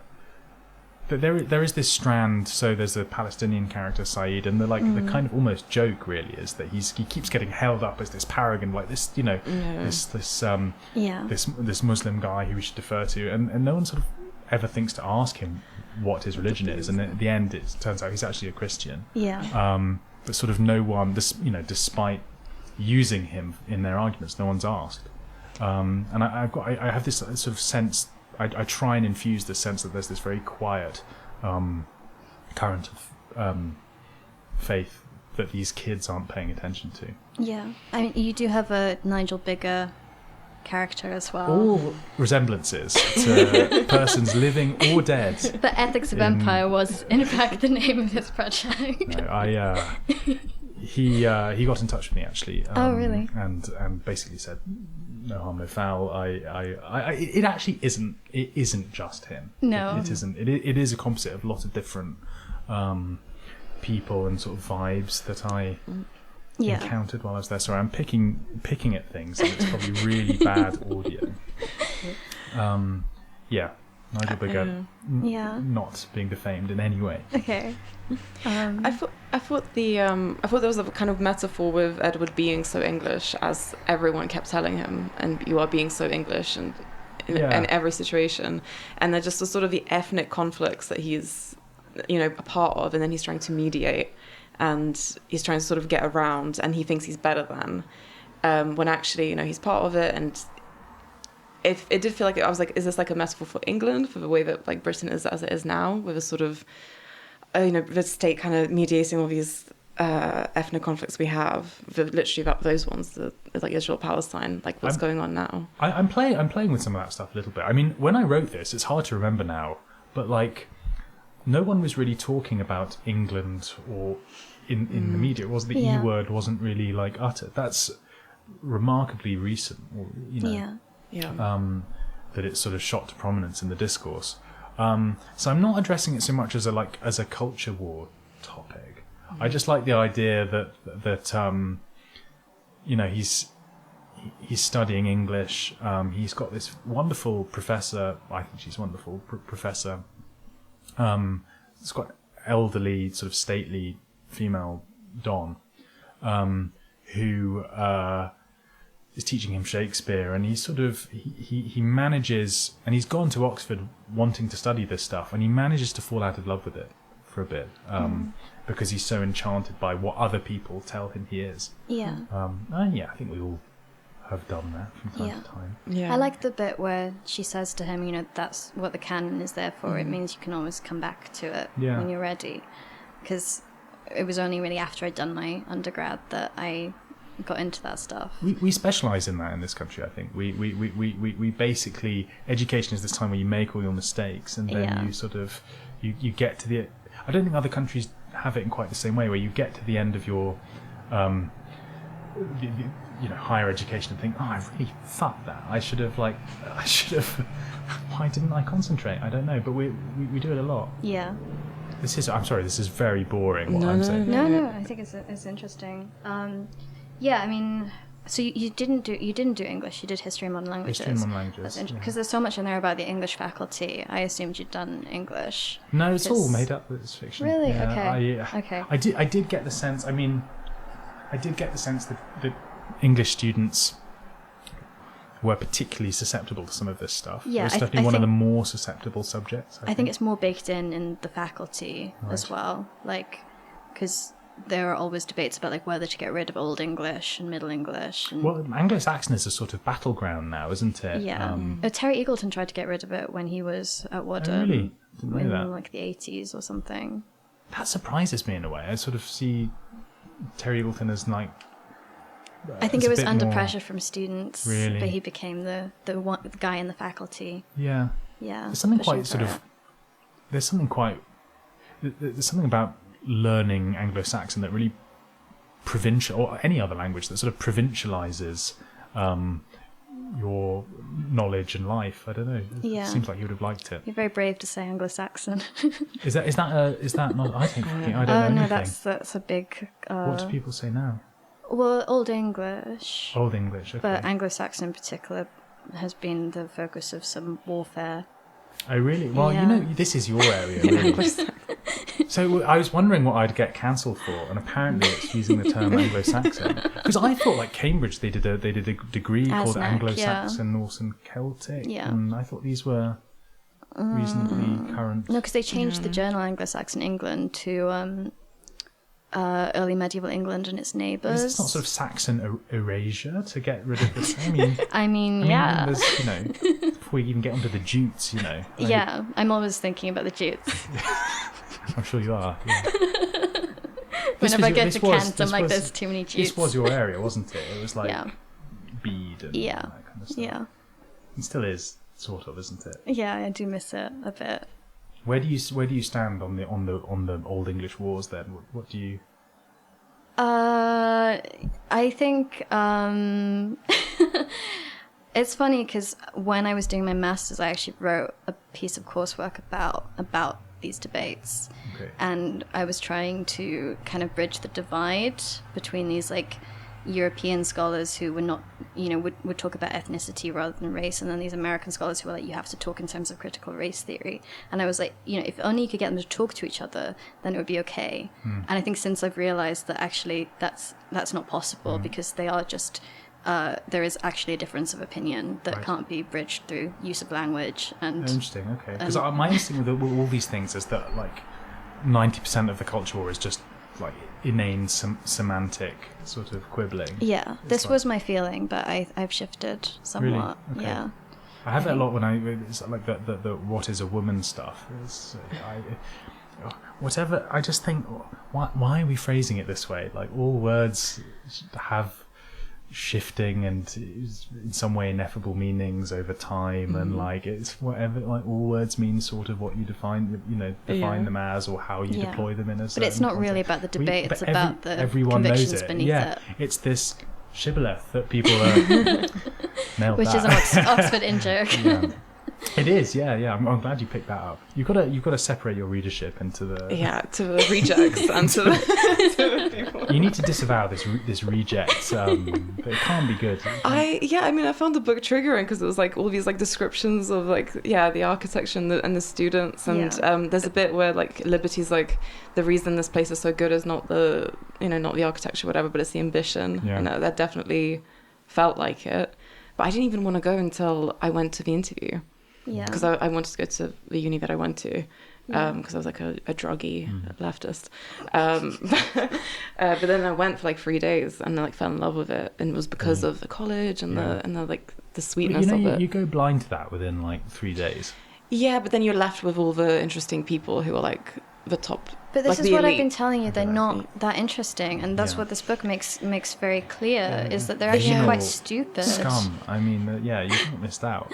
There is this strand. So there's a Palestinian character Saeed, and the kind of almost joke really is that he keeps getting held up as this paragon, like this, this Muslim guy who we should defer to, and no one sort of ever thinks to ask him what his religion is, and at the end it turns out he's actually a Christian. Yeah. But sort of no one, despite using him in their arguments, no one's asked. And I have this sort of sense. I try and infuse the sense that there's this very quiet current of faith that these kids aren't paying attention to. Yeah, I mean, you do have a Nigel Bigger character as well. All resemblances to persons living or dead. The Ethics of Empire was, in fact, the name of this project. No, he got in touch with me actually. Oh, really? And basically said, no harm, no foul. It actually isn't. It isn't just him. No, it isn't. It is a composite of a lot of different people and sort of vibes that I encountered while I was there. Sorry, I'm picking at things, and it's probably really bad audio. Nigel Bigger, not being defamed in any way. Okay. I thought there was a kind of metaphor with Edward being so English, as everyone kept telling him, and you are being so English, and in every situation, and they're just the sort of the ethnic conflicts that he's, a part of, and then he's trying to mediate, and he's trying to sort of get around, and he thinks he's better than, when actually, he's part of it, and. It did feel like I was like, is this like a metaphor for England, for the way that like Britain is as it is now, with a sort of, the state kind of mediating all these ethnic conflicts we have, literally about those ones, like Israel, Palestine, like what's going on now. I'm playing with some of that stuff a little bit. I mean, when I wrote this, it's hard to remember now, but like, no one was really talking about England or in the media. It wasn't the E word wasn't really like uttered. That's remarkably recent, that it sort of shot to prominence in the discourse. So I'm not addressing it so much as a culture war topic. I just like the idea that he's studying English. He's got this wonderful professor. I think she's wonderful professor. It's got elderly, sort of stately female Don, who. Is teaching him Shakespeare, and he manages, and he's gone to Oxford wanting to study this stuff, and he manages to fall out of love with it for a bit, because he's so enchanted by what other people tell him he is. Yeah. I think we all have done that from time to time. Yeah. I like the bit where she says to him, that's what the canon is there for. It means you can always come back to it when you're ready. Because it was only really after I'd done my undergrad that I got into that stuff. We specialise in that in this country, I think. We basically, education is this time where you make all your mistakes, and then you sort of you get to the. I don't think other countries have it in quite the same way, where you get to the end of your higher education and think, I really fucked that. I should have. Why didn't I concentrate? I don't know, but we do it a lot. Yeah. I'm sorry, this is very boring what I'm saying. No, I think it's interesting. Yeah, I mean, so you didn't do English. You did history and modern languages. History and modern languages. That's interesting because there's so much in there about the English faculty. I assumed you'd done English. No, it's all made up. It's fiction. Really? Yeah, okay. I did get the sense. I mean, I did get the sense that English students were particularly susceptible to some of this stuff. Yeah, it was definitely one of the more susceptible subjects. I think it's more baked in the faculty as well, because. There are always debates about whether to get rid of Old English and Middle English. Well, Anglo-Saxon is a sort of battleground now, isn't it? Yeah. Terry Eagleton tried to get rid of it when he was at Wadham. Oh, really? Didn't know that. In the 80s or something. That surprises me in a way. I sort of see Terry Eagleton as I think it was under pressure from students. Really? But he became the guy in the faculty. Yeah. Yeah. There's something quite sort of. There's something about learning Anglo-Saxon that really provincial, or any other language that sort of provincializes your knowledge and life. I don't know. It seems like you would have liked it. You're very brave to say Anglo-Saxon. Is that not? I don't know anything. No, that's a big. What do people say now? Well, Old English. Old English, okay. But Anglo-Saxon in particular has been the focus of some warfare. Oh, really? Well, this is your area, really. So I was wondering what I'd get cancelled for, and apparently it's using the term Anglo-Saxon. Because I thought, Cambridge, they did a degree called Anglo-Saxon, Norse and Celtic, and I thought these were reasonably current. No, because they changed the journal Anglo-Saxon England to early medieval England and its neighbours. Is this not sort of Saxon erasure to get rid of this? I mean, yeah. Before you even get onto the jutes, Yeah, I'm always thinking about the jutes. I'm sure you are. Yeah. Whenever I get to Kent, I'm like, there's too many jutes. This was your area, wasn't it? It was Bede and that kind of stuff. Yeah. It still is, sort of, isn't it? Yeah, I do miss it a bit. Where do you stand on the Old English wars then? What do you? I think It's funny because when I was doing my master's, I actually wrote a piece of coursework about these debates. Okay. And I was trying to kind of bridge the divide between these like European scholars who were not, would talk about ethnicity rather than race, and then these American scholars who were like, you have to talk in terms of critical race theory. And I was like, if only you could get them to talk to each other, then it would be okay. And I think since I've realized that actually that's not possible, because they are just there is actually a difference of opinion that can't be bridged through use of language. And interesting, okay. Because my instinct with all these things is that like 90% of the culture war is just like inane semantic sort of quibbling. Yeah, this was my feeling, but I've shifted somewhat. Really? Okay. Yeah. I have that a lot when it's like the what is a woman stuff. Whatever. I just think, why are we phrasing it this way? Like all words have shifting and in some way ineffable meanings over time, and like it's whatever, like all words mean sort of what you define them as, or how you deploy them in a certain but it's not context. really about the debate, it's about the everyone knows convictions it. beneath it. It's this shibboleth that people are nailed which that. is an Oxford in-joke. Yeah. It is, yeah. I'm glad you picked that up. You've got to separate your readdership into the to the rejects and to the people. You need to disavow this reject. But it can't be good. I found the book triggering because it was like all these like descriptions of like the architecture and the students, and there's a bit where like Liberty's like, the reason this place is so good is not the not the architecture or whatever, but it's the ambition. And that definitely felt like it. But I didn't even want to go until I went to the interview. Yeah. Because I wanted to go to the uni that I went to, because I was like a druggy leftist. But then I went for like 3 days and I like fell in love with it, and it was because of the college and the like the sweetness of it. You go blind to that within like 3 days. Yeah, but then you're left with all the interesting people who are like the top. But this like is what elite. I've been telling you. They're not that interesting, and that's what this book makes very clear, is that they're actually quite stupid. Scum. I mean, you've missed out.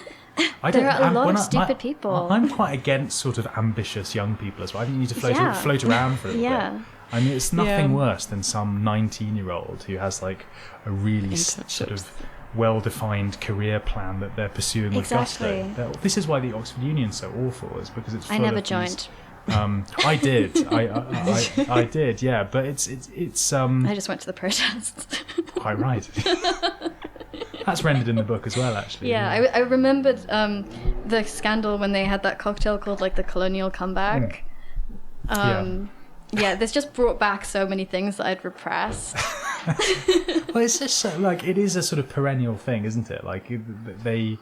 There are a lot of stupid people. I'm quite against sort of ambitious young people as well. I think you need to float around for a little bit. I mean, it's nothing worse than some 19-year-old who has like a really sort of well-defined career plan that they're pursuing with gusto. This is why the Oxford Union's so awful, is because it's full I never of joined. I did. I did, yeah. But it's I just went to the protests. Quite right. That's rendered in the book as well, actually. Yeah, I remembered the scandal when they had that cocktail called like the Colonial Comeback. Yeah, this just brought back so many things that I'd repressed. Well, it's just so, like, it is a sort of perennial thing, isn't it? Like they.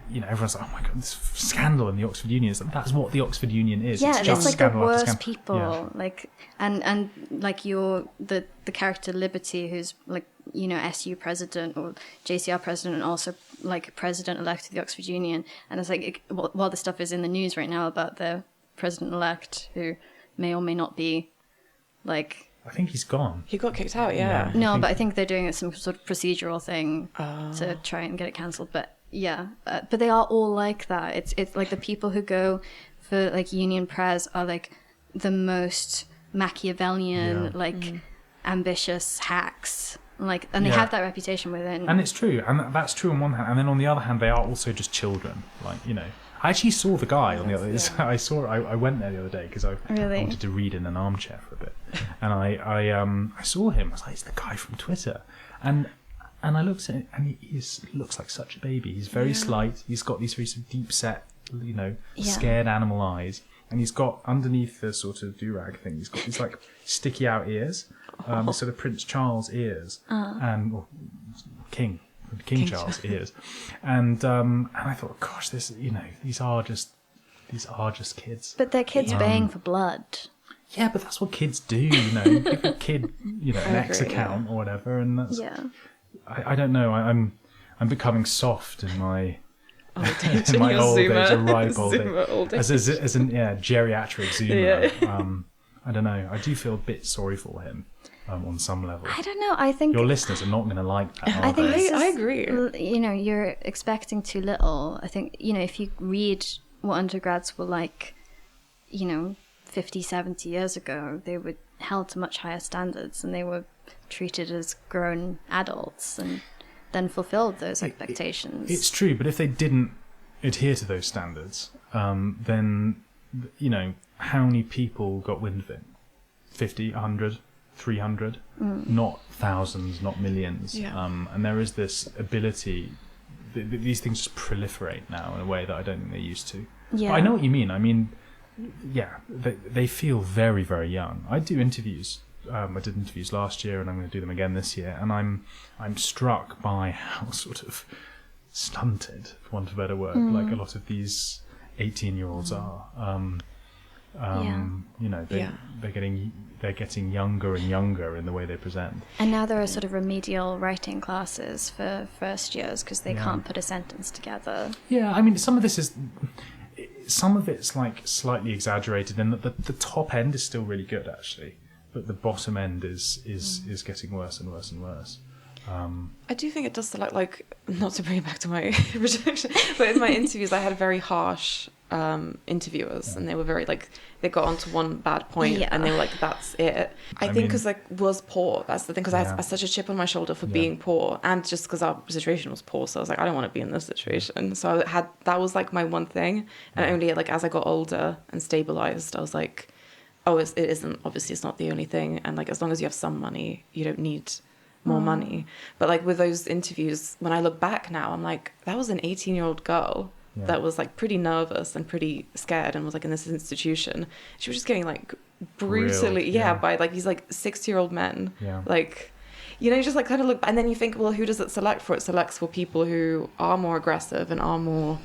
Everyone's like, oh my god, this scandal in the Oxford Union. That's what the Oxford Union is. Yeah, it's it's like the worst people. Yeah. Like, and like the character Liberty, who's like, SU president or JCR president, and also like president-elect of the Oxford Union. And it's like, while the stuff is in the news right now about the president-elect, who may or may not be like... I think he's gone. He got kicked out, yeah. No, but I think they're doing some sort of procedural thing to try and get it cancelled. But yeah, but they are all like that. It's like the people who go for like union press are like the most Machiavellian, ambitious hacks. Like, and they have that reputation within. And it's true, and that's true on one hand. And then on the other hand, they are also just children. Like, I actually saw the guy on the other. I went there the other day because I wanted to read in an armchair for a bit, and I saw him. I was like, it's the guy from Twitter, and I looked at him, and he looks like such a baby. He's very slight. He's got these very sort of deep set, scared animal eyes, and he's got underneath the sort of do-rag thing. He's got these like sticky out ears, sort of Prince Charles ears, and King Charles ears, and I thought, gosh, these are just kids. But they're kids baying for blood. Yeah, but that's what kids do, Give a kid, an X account or whatever, and that's. Yeah. I don't know. I'm becoming soft in my age, in my old Zoomer, age, a ripe old Zoomer age, as an geriatric Zoomer. Yeah. I don't know. I do feel a bit sorry for him. On some level, I don't know. I think your listeners are not going to like that. I think I agree. You're expecting too little. I think if you read what undergrads were like, 50, 70 years ago, they were held to much higher standards, and they were treated as grown adults. And then fulfilled those expectations. It's true, but if they didn't adhere to those standards, then, you know, how many people got wind of it? 50, 100, 300? Not thousands, not millions. And there is this ability, these things just proliferate now in a way that I don't think they used to. But I know what you mean. I mean, yeah, they feel very, very young. I do interviews. I did interviews last year, and I'm going to do them again this year. And I'm struck by how sort of stunted, for want of a better word, like a lot of these 18-year-olds are. You know, they're getting younger and younger in the way they present. And now there are sort of remedial writing classes for first years because they can't put a sentence together. Yeah, I mean, some of it's like slightly exaggerated, and the top end is still really good actually, but the bottom end is getting worse and worse and worse. I do think it does select, like, not to bring it back to my rejection, but in my interviews I had very harsh interviewers, and they were very, like, they got onto one bad point and they were like, that's it. I think because, like, was poor, that's the thing, because I had such a chip on my shoulder for being poor, and just because our situation was poor, so I was like, I don't want to be in this situation. So that was like my one thing, and only like as I got older and stabilized, I was like, oh, it isn't, obviously it's not the only thing, and like as long as you have some money, you don't need more money. But like with those interviews, when I look back now, I'm like, that was an 18-year-old girl that was like pretty nervous and pretty scared and was like in this institution. She was just getting like brutally by like these like 60-year-old men. Like, you know, you just like kind of look, and then you think, well, who does it select for? It selects for people who are more aggressive and are more,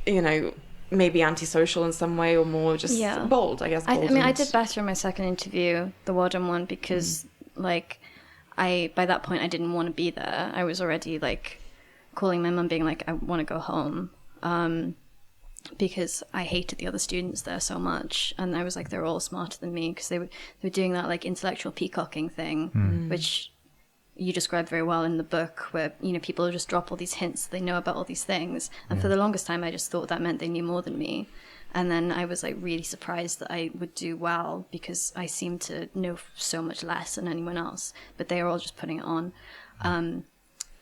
you know, maybe antisocial in some way, or more just bold, I guess. I mean, I did better in my second interview, the Warden one, because like by that point I didn't want to be there. I was already like calling my mum being like, I want to go home, because I hated the other students there so much, and I was like, they're all smarter than me, because they were doing that like intellectual peacocking thing, which you describe very well in the book, where, you know, people just drop all these hints, they know about all these things, and for the longest time I just thought that meant they knew more than me. And then I was like really surprised that I would do well, because I seemed to know so much less than anyone else, but they were all just putting it on.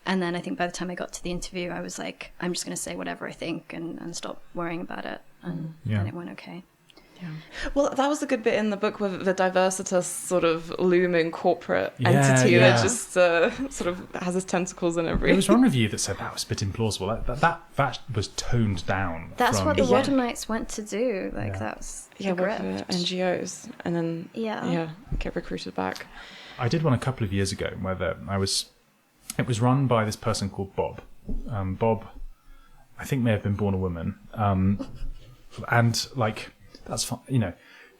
And then I think by the time I got to the interview, I was like, I'm just going to say whatever I think and stop worrying about it. And it went okay. Yeah. Well, that was a good bit in the book with the diversitous sort of looming corporate entity that just sort of has its tentacles in every... There was one review that said that was a bit implausible. That was toned down. That's what the Wardenites went to do. Like, that's the work for NGOs, and then get recruited back. I did one a couple of years ago where it was run by this person called Bob. Bob, I think, may have been born a woman. And, like, that's fine, you know.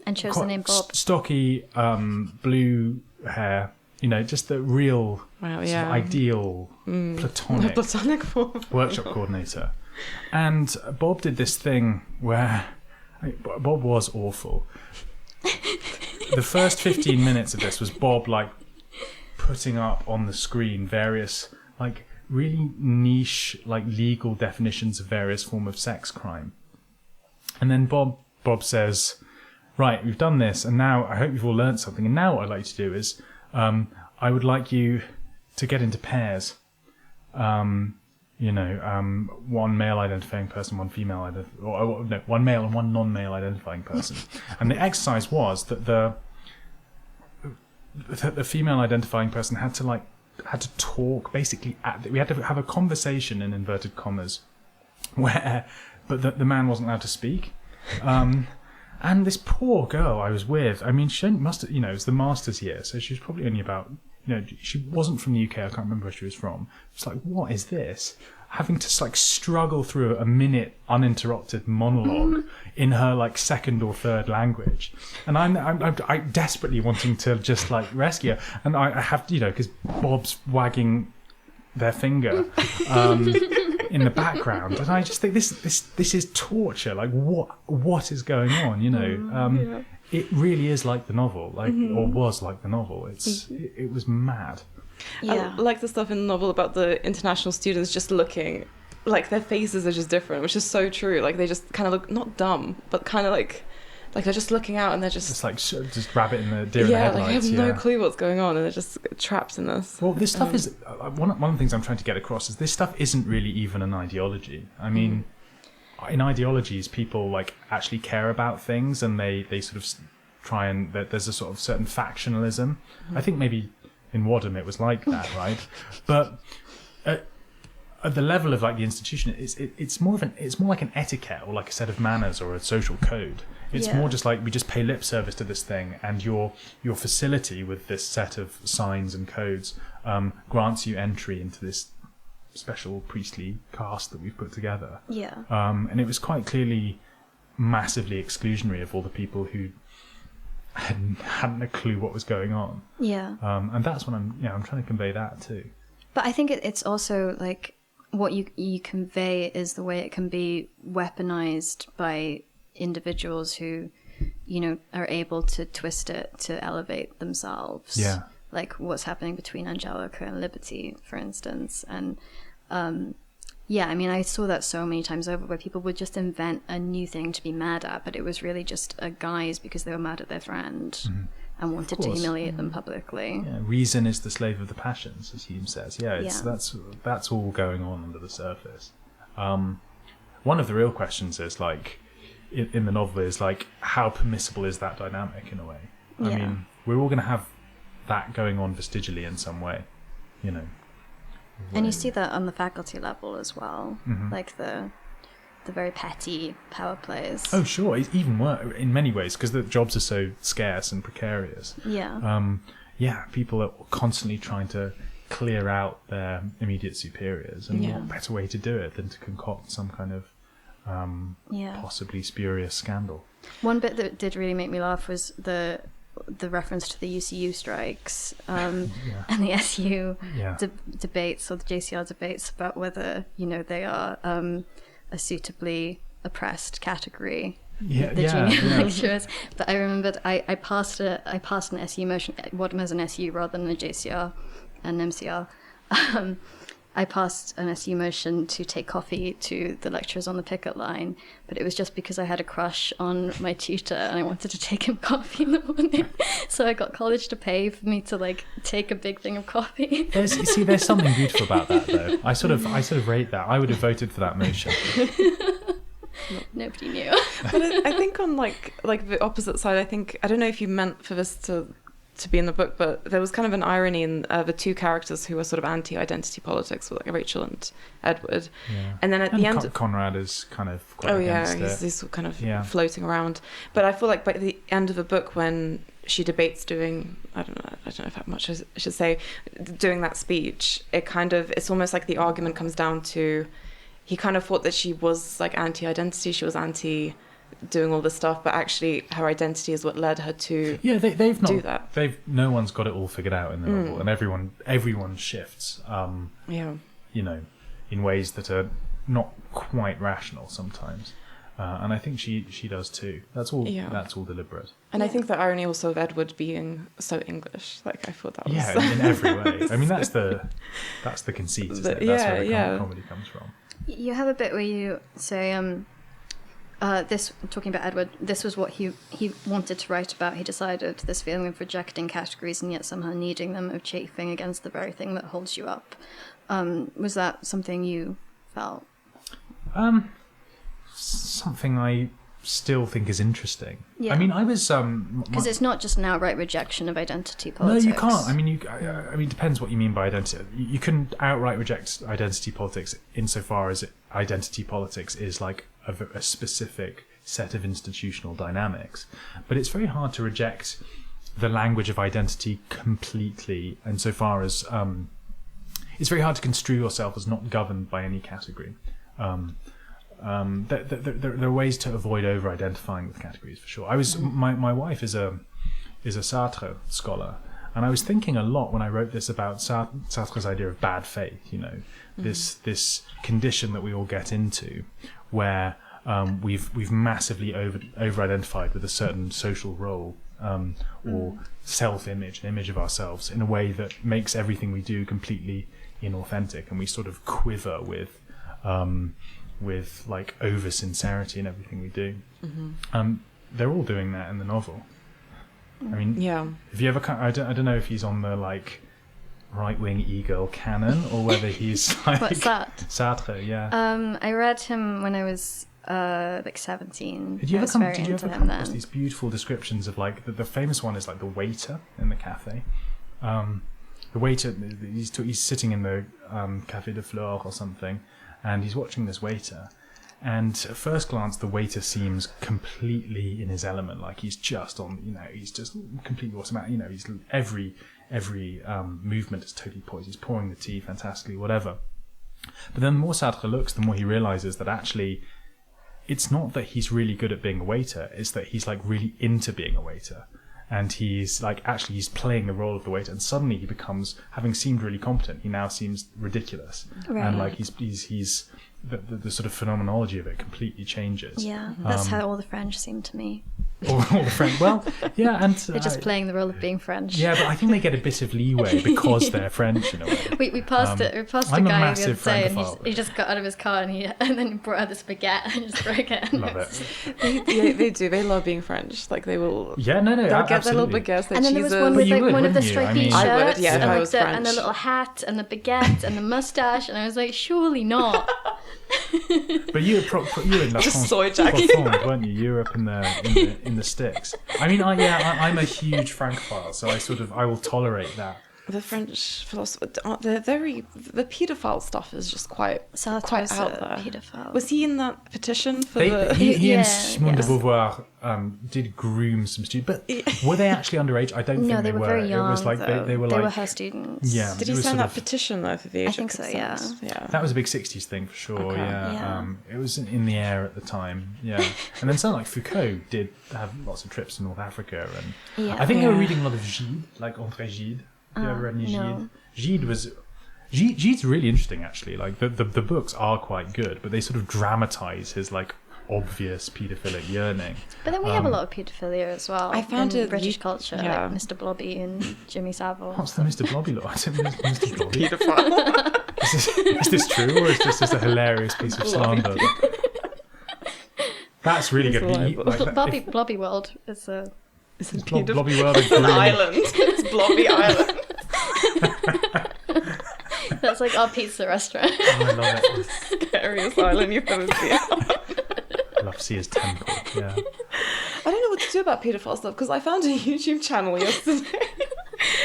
And chose the name Bob. Stocky, blue hair, you know, just the real sort of ideal platonic form. Workshop coordinator. And Bob did this thing where... Bob was awful. The first 15 minutes of this was Bob, like, putting up on the screen various, like, really niche, like, legal definitions of various form of sex crime. And then Bob says, right, we've done this, and now I hope you've all learned something, and now what I'd like to do is I would like you to get into pairs. You know, one male identifying person, one female one male and one non-male identifying person. And the exercise was that the female identifying person had to talk basically we had to have a conversation in inverted commas but the man wasn't allowed to speak, and this poor girl I was with, I mean, she must have, you know, it was the master's year, so she was probably only about, you know, she wasn't from the UK, I can't remember where she was from. It's like, what is this? Having to like struggle through a minute uninterrupted monologue in her like second or third language, and I'm desperately wanting to just like rescue her, and I have, you know, because Bob's wagging their finger in the background, and I just think this is torture. Like, what is going on? You know, it really is like the novel, like or was like the novel. It was mad. Yeah. I like the stuff in the novel about the international students just looking like their faces are just different, which is so true. Like, they just kind of look not dumb, but kind of like Like they're just looking out and they're just like just rabbit in the deer in the headlights. Like they have no clue what's going on and they're just trapped in this. Well, this stuff is one of the things I'm trying to get across is this stuff isn't really even an ideology. I mean, in ideologies, people like actually care about things and they sort of try and there's a sort of certain factionalism. I think maybe in Wadham it was like that, right? But at the level of like the institution, it's more like an etiquette or like a set of manners or a social code. It's more just like we just pay lip service to this thing, and your facility with this set of signs and codes grants you entry into this special priestly caste that we've put together. Yeah. And it was quite clearly massively exclusionary of all the people who hadn't a clue what was going on. Yeah. And that's what I'm trying to convey that too. But I think it's also like what you convey is the way it can be weaponized by individuals who, you know, are able to twist it to elevate themselves. Yeah. Like what's happening between Angelica and Liberty, for instance. And yeah, I mean, I saw that so many times over where people would just invent a new thing to be mad at, but it was really just a guise because they were mad at their friend and wanted to humiliate them publicly. Yeah, reason is the slave of the passions, as Hume says. Yeah, that's all going on under the surface. One of the real questions is like, in the novel is like, how permissible is that dynamic in a way? I mean, we're all going to have that going on vestigially in some way, you know. And you see that on the faculty level as well, like the very petty power plays. Oh, sure, it's even worse in many ways because the jobs are so scarce and precarious. Yeah. People are constantly trying to clear out their immediate superiors, and what better way to do it than to concoct some kind of possibly spurious scandal. One bit that did really make me laugh was the reference to the UCU strikes and the SU debates or the JCR debates about whether, you know, they are a suitably oppressed category. Junior lecturers. But I remembered I passed an SU motion. Wadham has an SU rather than a JCR and MCR. I passed an SU motion to take coffee to the lecturers on the picket line, but it was just because I had a crush on my tutor and I wanted to take him coffee in the morning. So I got college to pay for me to like take a big thing of coffee. There's something beautiful about that though. I sort of rate that. I would have voted for that motion. Nobody knew. But I think on like the opposite side, I don't know if you meant for this to be in the book, but there was kind of an irony in the two characters who were sort of anti-identity politics, like Rachel and Edward. And then at the end, Conrad is kind of quite against it. He's kind of floating around. But I feel like by the end of the book, when she debates doing, I don't know if how much I should say, doing that speech, it's almost like the argument comes down to, he kind of thought that she was like anti-identity, she was anti doing all this stuff, but actually her identity is what led her to they've not do that. No one's got it all figured out in the novel, and everyone shifts you know, in ways that are not quite rational sometimes, and I think she does too. That's all deliberate. And I think the irony also of Edward being so English, like I thought that was in every way. I mean, that's the conceit, isn't it? That's where the comedy comes from. You have a bit where you say this, talking about Edward, this was what he wanted to write about. He decided this feeling of rejecting categories and yet somehow needing them, of chafing against the very thing that holds you up. Was that something you felt? Something I still think is interesting. Yeah. I mean, I was because it's not just an outright rejection of identity politics. No, you can't. I mean, it depends what you mean by identity. You can outright reject identity politics insofar as identity politics is like a specific set of institutional dynamics, but it's very hard to reject the language of identity completely insofar as it's very hard to construe yourself as not governed by any category. There are ways to avoid over-identifying with categories, for sure. My wife is a Sartre scholar, and I was thinking a lot when I wrote this about Sartre's idea of bad faith. You know, this condition that we all get into, where we've massively over-identified with a certain social role or self-image, an image of ourselves, in a way that makes everything we do completely inauthentic, and we sort of quiver with like over sincerity in everything we do. they're all doing that in the novel. I mean, Yeah. have you ever? I don't know if he's on the like right-wing e-girl canon or whether he's like What's that? Sartre. Yeah. I read him when I was like 17. Did you I ever was come? very Did you into ever him come across then. these beautiful descriptions of like the famous one is like the waiter in the cafe. The waiter, he's sitting in the Café de Flore or something, and he's watching this waiter. And at first glance, the waiter seems completely in his element, like he's just on, he's just completely awesome. He's every movement is totally poised. He's pouring the tea fantastically, whatever. But then the more Sartre looks, the more he realizes that actually, it's not that he's really good at being a waiter; it's that he's like really into being a waiter. And he's like, actually, he's playing the role of the waiter, and suddenly he becomes, having seemed really competent, he now seems ridiculous, and like he's the sort of phenomenology of it completely changes. Yeah, that's how all the French seem to me. All the French, well, yeah, and They're just playing the role of being French. Yeah, but I think they get a bit of leeway because they're French in a way. We passed a guy the other day, and he just got out of his car and then he brought out this baguette and just broke it. Love it. They do. They love being French. Like they will. Yeah, no, They'll get their little absolutely. baguettes, their And then there was cheeses. one with you like would, one of the wouldn't you? I stripy mean- shirts I would, yeah, and, if I like was and the French. little hat and the baguette and the mustache, and I was like, surely not. But you were in La Just France soy jacket. profonde, weren't you? You were up in the sticks. I mean, I'm a huge Francophile, so I will tolerate that. The French philosopher, the paedophile stuff is just quite Sartre quite was out a there. paedophile. Was he in that petition for He the? and Yeah, Simone de yes. Beauvoir did groom some students, but were they actually underage? I don't No, think they were very young. It was like though. they were They like were her students. yeah. Did it he was sign sort that of- petition though for the age think of so, consent? yeah. Yeah. That was a big 60s thing for sure, Okay. yeah. Yeah. It was in the air at the time, yeah. And then something like Foucault did have lots of trips to North Africa, and Yeah. I think they were Yeah. reading a lot of Gide, like André Gide. Have you ever read any no. Gide? Gide's really interesting, actually. Like, the books are quite good, but they sort of dramatise his, like, obvious paedophilic yearning. But then we have a lot of paedophilia as well. I found in it- British culture, yeah. like Mr. Blobby and Jimmy Savile. What's the Mr. Blobby law? I don't know Mr. Blobby. Paedophile. Is this true, or is this just a hilarious piece of slander? That's really good. It's Like that- Blobby World is a... It's a Blob- paedophile. Blobby World It's an grooming. island. It's Blobby Island. That's like our pizza restaurant. Oh, I love it. Scariest island you've ever seen. I love to see his temple. Yeah. I don't know what to do about paedophile stuff because I found a YouTube channel yesterday.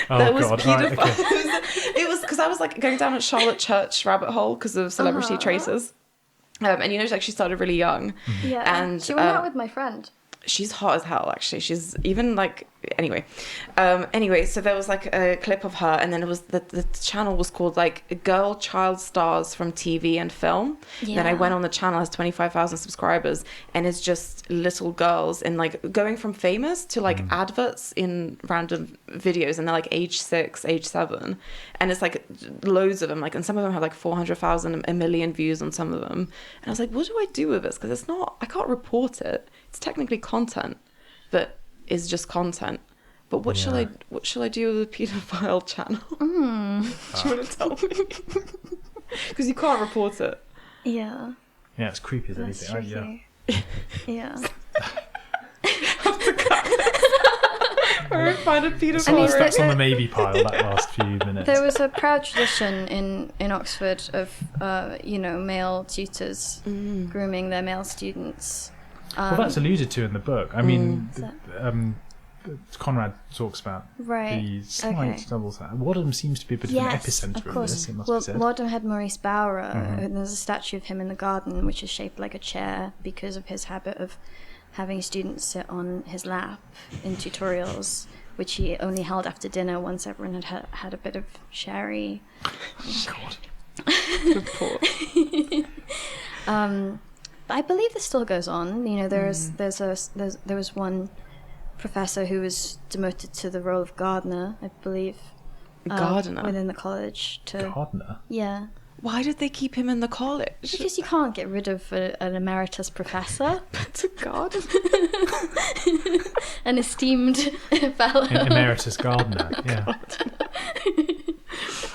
Oh that was God. All right, paedophile. okay. It was because I was like going down a Charlotte Church rabbit hole because of Celebrity Traitors. And like she started really young. Yeah. And, she went out with my friend. She's hot as hell, actually. She's even like anyway. So there was like a clip of her, and then it was the channel was called like Girl Child Stars from TV and Film. Yeah. Then I went on the channel, has 25,000 subscribers, and it's just little girls in like going from famous to like adverts in random videos, and they're like age 6, age 7, and it's like loads of them. Like, and some of them have like 400,000, a million views on some of them. And I was like, what do I do with this? Because I can't report it. It's technically content, but is just content. But what shall I do with a paedophile channel? Do you want to tell me? Because you can't report it. Yeah. Yeah, it's creepy as That's anything. tricky. Yeah. Or I find a paedophile. I mean, That's on the maybe pile. That last few minutes. There was a proud tradition in Oxford of, male tutors grooming their male students. Well, that's alluded to in the book. I mean, that- Conrad talks about Right. the slight Okay. double standard. Wadham seems to be a bit of an epicenter of of course. this, it must Well, be said. Wadham had Maurice Bowrer, and there's a statue of him in the garden, which is shaped like a chair because of his habit of having students sit on his lap in tutorials, which he only held after dinner once everyone had a bit of sherry. God. report. I believe this still goes on. You know, there was one professor who was demoted to the role of gardener, I believe. Gardener? Within the college. Gardener? Yeah. Why did they keep him in the college? Because you can't get rid of an emeritus professor. It's a gardener. An esteemed fellow. Emeritus gardener, yeah.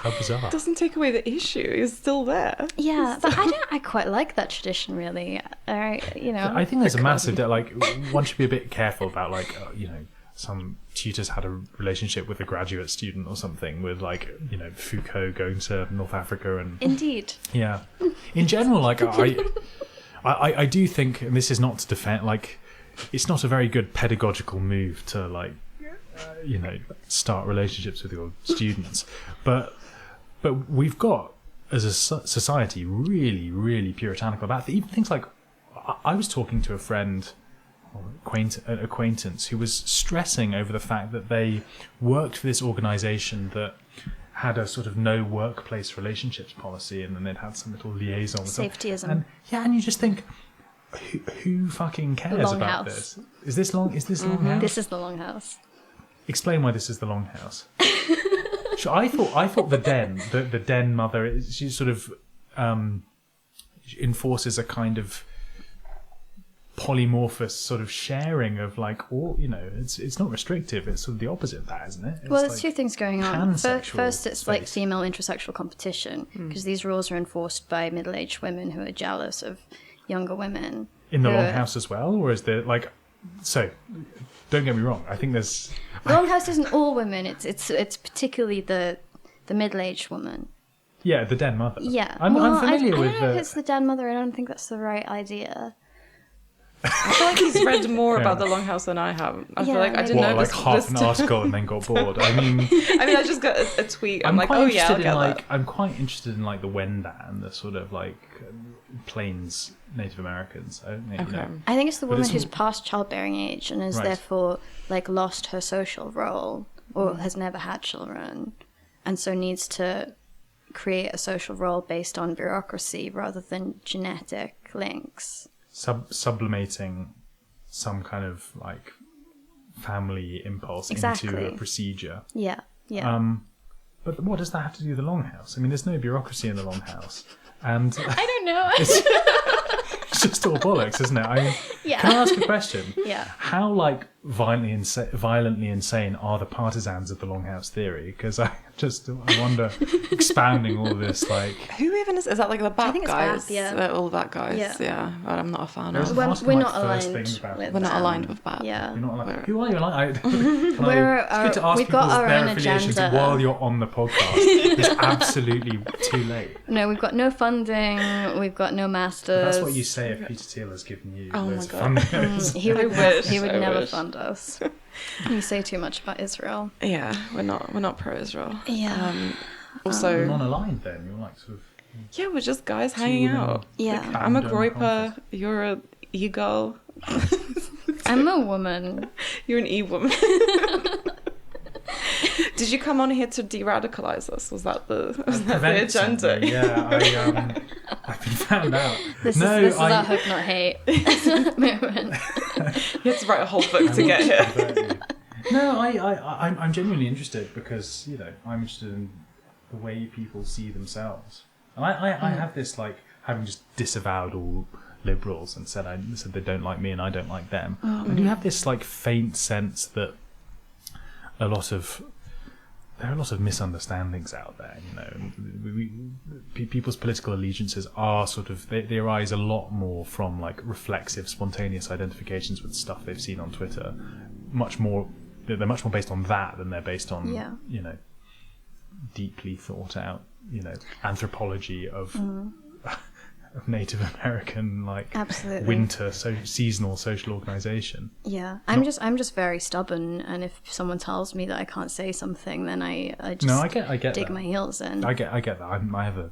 How bizarre. Doesn't take away the issue. It's still there. Yeah, but I quite like that tradition, really. I think there's a massive, like, one should be a bit careful about, like, some tutors had a relationship with a graduate student or something with, like, Foucault going to North Africa and... Indeed. Yeah. In general, like, I do think, and this is not to defend, like, it's not a very good pedagogical move to, like, start relationships with your students. But we've got, as a society, really, really puritanical about even things like, I was talking to a friend, or an acquaintance, who was stressing over the fact that they worked for this organisation that had a sort of no workplace relationships policy, and then they'd had some little liaison with Safetyism. And you just think, who fucking cares about this? Is this Longhouse? This is the Longhouse. Explain why this is the Longhouse. So I thought the den mother, she sort of enforces a kind of polymorphous sort of sharing of, like, all, it's not restrictive, it's sort of the opposite of that, isn't it? Well, there's two things going on. Pansexual First, it's like space. female intersexual competition, because these rules are enforced by middle-aged women who are jealous of younger women. In the Longhouse as well, or is there, like, so don't get me wrong, I think there's... The Longhouse isn't all women, it's particularly the middle-aged woman. Yeah, the den mother. Yeah. I'm familiar I with don't know if it's the den mother, I don't think that's the right idea. I feel like he's read more about the Longhouse than I have. I feel like I didn't know like this. half an article and then got bored. I mean, I just got a tweet. I'm like, oh yeah, I'll get that. I'm quite interested in, like, the Wendat, the sort of, like, Plains Native Americans. I think it's the woman who's past childbearing age and has Right. therefore, like, lost her social role or has never had children, and so needs to create a social role based on bureaucracy rather than genetic links. Sublimating some kind of, like, family impulse into a procedure. Yeah, yeah. But what does that have to do with the Longhouse? I mean, there's no bureaucracy in the Longhouse, and I don't know. it's just all bollocks, isn't it? I mean, Yeah. Can I ask a question? Yeah. How, like, violently insane are the partisans of the Longhouse theory? Because I wonder, expounding all this, like... Who even is that, like, the Bat think it's guys? Bat, yeah. All Bat guys. Yeah. But I'm not a fan of. We're Asking my not first aligned thing about with We're not them. aligned with Bat. Yeah. You're not like, who are you? Like, We've we've got our own affiliations agenda. while you're on the podcast. It's absolutely too late. No, we've got no funding. We've got no masters. That's what you say if Peter Thiel has given you Oh my loads of God. funding. He would I never wish. fund us. You say too much about Israel. Yeah, we're not pro-Israel. Yeah. Also, You're non-aligned then. You're like sort of... yeah, we're just guys hanging women. out. Yeah. Big I'm a fandom groiper. conference. You're a e-girl. I'm a woman. You're an e-woman. Did you come on here to de-radicalize us? Was that the Prevent agenda? something. Yeah, I've been found out. This is our hope not hate movement. You had to write a whole book to get here. No, I'm genuinely interested because, I'm interested in the way people see themselves. And I have this, like, having just disavowed all liberals and said they don't like me and I don't like them. I do have this, like, faint sense that there are a lot of misunderstandings out there, people's political allegiances are sort of, they arise a lot more from, like, reflexive, spontaneous identifications with stuff they've seen on Twitter. They're much more based on that than they're based on, deeply thought out, anthropology of Native American, like, Absolutely. winter seasonal social organization. Yeah, I'm just very stubborn, and if someone tells me that I can't say something, then I just No, I get dig that. my heels in. I get that. I have a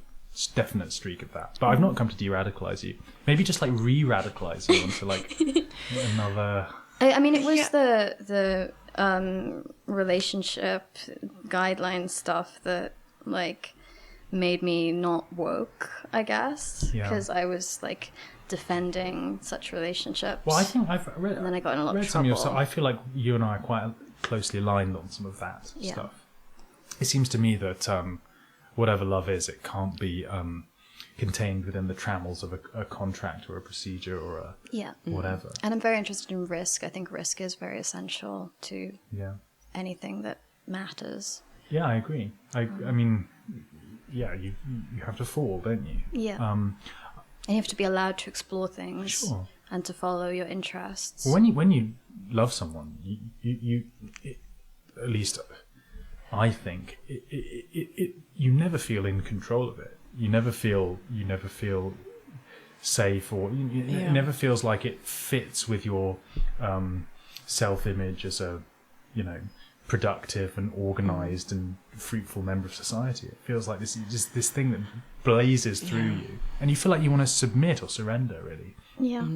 definite streak of that, but I've not come to de-radicalize you. Maybe just, like, re-radicalize you onto, like, another. I mean, it was the relationship guideline stuff that, like, made me not woke, I guess, because I was, like, defending such relationships. Well, I think I've read, and then I got in a lot of some of your trouble. stuff. I feel like you and I are quite closely aligned on some of that stuff. It seems to me that whatever love is, it can't be contained within the trammels of a contract or a procedure or a whatever. And I'm very interested in risk. I think risk is very essential to anything that matters. Yeah, I agree. I mean, you have to fall, don't you? Yeah. And you have to be allowed to explore things. Sure. And to follow your interests. Well, when you love someone, you at least I think you never feel in control of it. You never feel safe, or it never feels like it fits with your self-image as a productive and organized and fruitful member of society. It feels like this thing that blazes through you, and you feel like you want to submit or surrender, really. Yeah.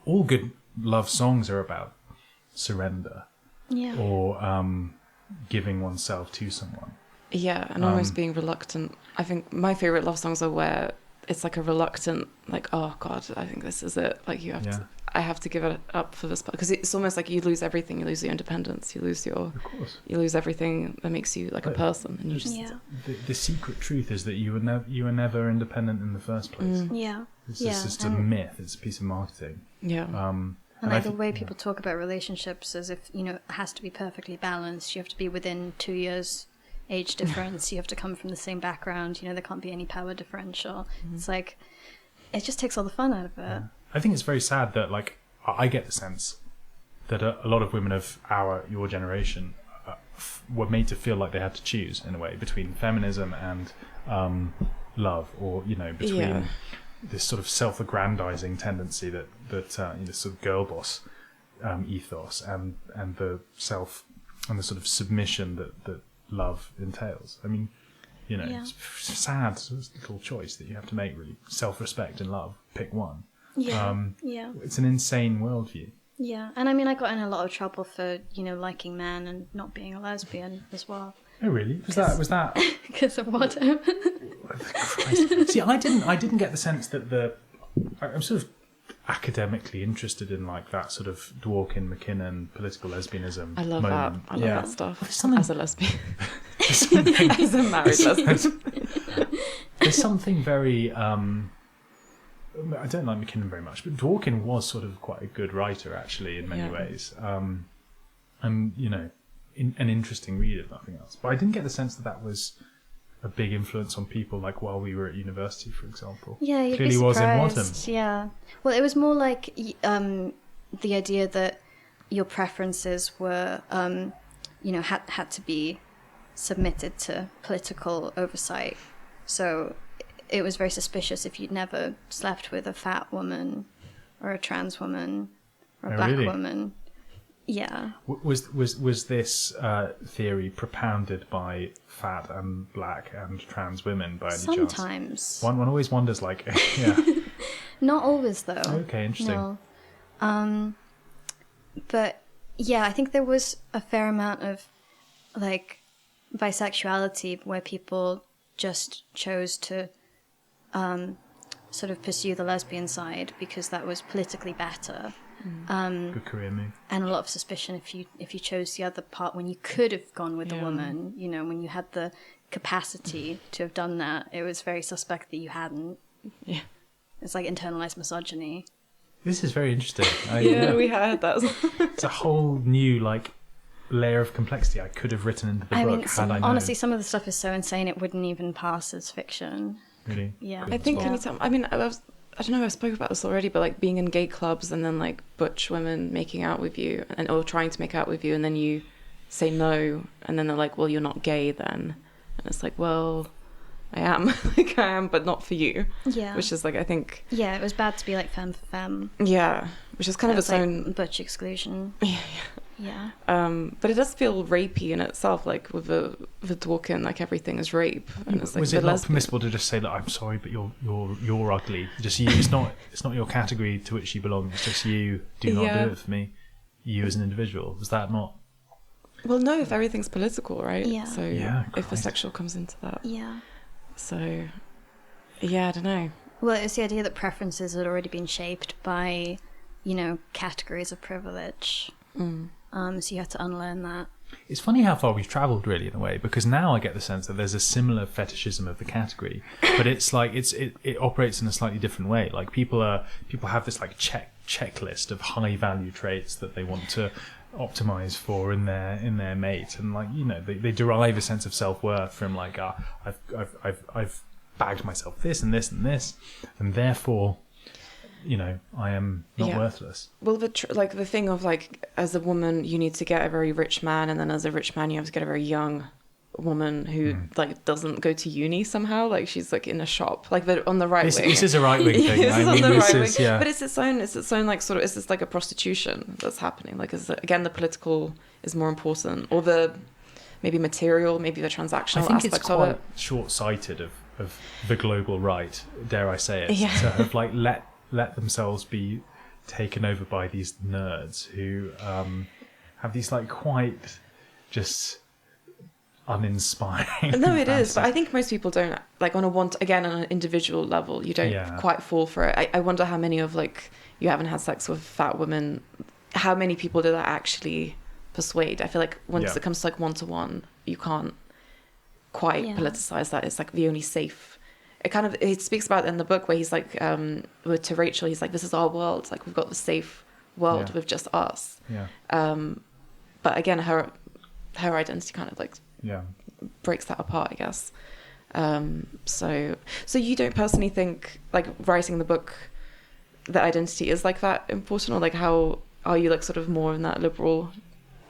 All good love songs are about surrender, or giving oneself to someone. Yeah, and almost being reluctant. I think my favorite love songs are where it's like a reluctant, like, oh God, I think this is it. Like I have to give it up for this, because it's almost like you lose everything. You lose your independence. You lose everything that makes you like a person. And you just the secret truth is that you were never independent in the first place. It's just a myth. It's a piece of marketing. And like the way people talk about relationships as if, it has to be perfectly balanced. You have to be within 2 years age difference. You have to come from the same background. There can't be any power differential. It's like, it just takes all the fun out of it. I think it's very sad that, like, I get the sense that a lot of women of your generation were made to feel like they had to choose, in a way, between feminism and love, or, between this sort of self-aggrandizing tendency that this sort of girl boss ethos and the self and the sort of submission that love entails. I mean, it's a sad little choice that you have to make, really. Self-respect and love, pick one. It's an insane worldview. And I mean, I got in a lot of trouble for liking men and not being a lesbian as well. Oh really? Was that because of what? Christ. See, I didn't get the sense that I'm sort of academically interested in, like, that sort of Dworkin, McKinnon political lesbianism. I love moment. that. I love that stuff. As a lesbian. As a married lesbian. There's something very I don't like McKinnon very much, but Dworkin was sort of quite a good writer, actually, in many ways. And, an interesting read, if nothing else. But I didn't get the sense that was a big influence on people, like, while we were at university, for example. Yeah, you'd clearly be surprised. Was in Wadham. Yeah. Well, it was more like the idea that your preferences were, had to be submitted to political oversight. So it was very suspicious if you'd never slept with a fat woman or a trans woman or a black woman. Yeah. Was this theory propounded by fat and black and trans women by any chance? Sometimes. One always wonders, like, Not always, though. Okay, interesting. No. But yeah, I think there was a fair amount of, like, bisexuality where people just chose to sort of pursue the lesbian side because that was politically better. Good career move. And a lot of suspicion if you chose the other part when you could have gone with a woman, when you had the capacity to have done that, it was very suspect that you hadn't. Yeah. It's like internalized misogyny. This is very interesting. We had that. It's a whole new, like, layer of complexity I could have written into the book had I known. Honestly, some of the stuff is so insane it wouldn't even pass as fiction. Really? Yeah. I think anytime, I mean, I don't know, I spoke about this already, but, like, being in gay clubs and then, like, butch women making out with you or trying to make out with you, and then you say no, and then they're like, well, you're not gay then. And it's like, well, I am. Like, I am, but not for you. Yeah. Which is, like, I think... Yeah, it was bad to be, like, femme for femme. Yeah. Which is kind of its own... Like, butch exclusion. Yeah. But it does feel rapey in itself, like with Dworkin, like everything is rape. And it's like was it not permissible to just say that I'm sorry, but you're ugly? Just you. It's not your category to which you belong. It's just you. Do not do it for me. You as an individual. Was that not? Well, no. If everything's political, right? Yeah. So if the sexual comes into that. Yeah. So, yeah, I don't know. Well, it's the idea that preferences had already been shaped by, categories of privilege. So you have to unlearn that. It's funny how far we've travelled, really, in a way, because now I get the sense that there's a similar fetishism of the category, but it's like it operates in a slightly different way. Like people have this, like, checklist of high value traits that they want to optimize for in their mate, and like, you know, they derive a sense of self-worth from like, I've bagged myself this and this and this, and therefore, you know, I am not worthless. Well, the thing of like, as a woman you need to get a very rich man, and then as a rich man you have to get a very young woman who like doesn't go to uni somehow, like she's like in a shop, like on the right wing. This is a right wing thing. This is on the right wing. Yeah. But it's its own like sort of, it's just like a prostitution that's happening. Like, again, the political is more important, or the maybe material, maybe the transactional aspect of it. I think it's quite short-sighted of the global right, dare I say it, to have like let themselves be taken over by these nerds who have these like quite just uninspiring. No, it is, but I think most people don't, like, on an individual level, you don't quite fall for it. I wonder how many of like, you haven't had sex with fat women, how many people do that actually persuade? I feel like once it comes to like one-to-one, you can't quite politicize that. It's like the only safe. It speaks about it in the book where he's like, to Rachel, he's like, this is our world. It's like, we've got the safe world with just us. Yeah. But again, her identity kind of like breaks that apart, I guess. So you don't personally think like writing the book, the identity is like that important, or like how are you like sort of more in that liberal,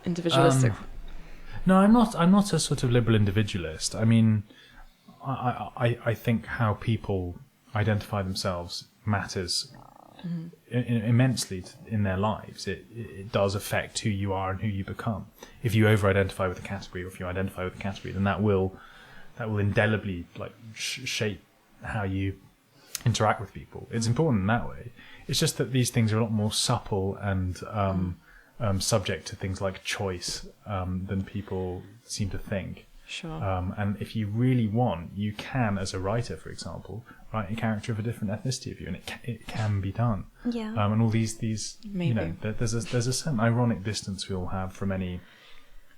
individualistic? No, I'm not a sort of liberal individualist. I mean, I think how people identify themselves matters immensely in their lives. It does affect who you are and who you become. If you over-identify with a category, or if you identify with a category, then that will indelibly like shape how you interact with people. It's important in that way. It's just that these things are a lot more supple and subject to things like choice than people seem to think. Sure. And if you really want, you can, as a writer, for example, write a character of a different ethnicity of you, and it can be done. Yeah. And all these Maybe. you know, there's a certain ironic distance we all have from any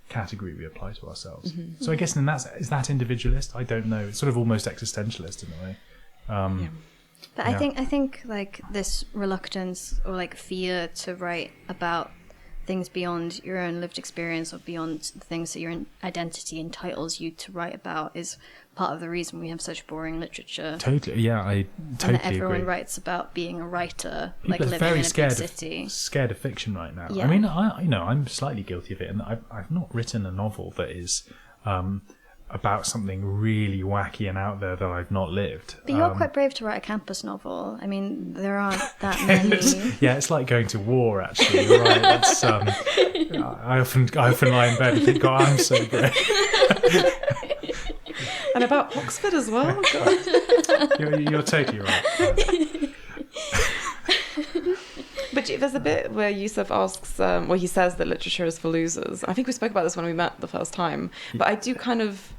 category we apply to ourselves. Mm-hmm. So I guess is that individualist? I don't know. It's sort of almost existentialist in a way. But I think like this reluctance or like fear to write about things beyond your own lived experience or beyond the things that your identity entitles you to write about is part of the reason we have such boring literature. Totally, yeah, I totally and that everyone agree. writes about being a writer, People like are living very in a big city. scared of fiction right now. Yeah. I mean, I'm slightly guilty of it, and I've not written a novel that is about something really wacky and out there that I've not lived. But you're quite brave to write a campus novel. I mean, there aren't that many. Yeah, it's like going to war, actually. You're right. That's, I often lie in bed and think, God, I'm so brave. And about Oxford as well. God. You're totally right. But there's a bit where Yusuf asks, where he says that literature is for losers. I think we spoke about this when we met the first time. But I do kind of,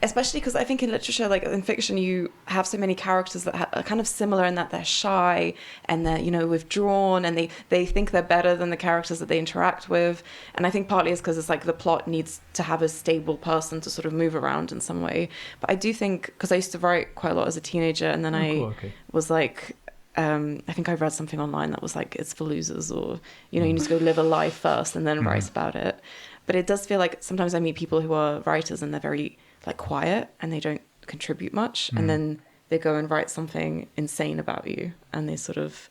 especially because I think in literature, like in fiction, you have so many characters that are kind of similar in that they're shy and they're, you know, withdrawn, and they think they're better than the characters that they interact with. And I think partly it's because it's like the plot needs to have a stable person to sort of move around in some way. But I do think, because I used to write quite a lot as a teenager, and then was like, I think I read something online that was like, it's for losers, or, you know, you need to go live a life first and then write about it. But it does feel like sometimes I meet people who are writers and they're very like quiet and they don't contribute much. And then they go and write something insane about you, and they sort of,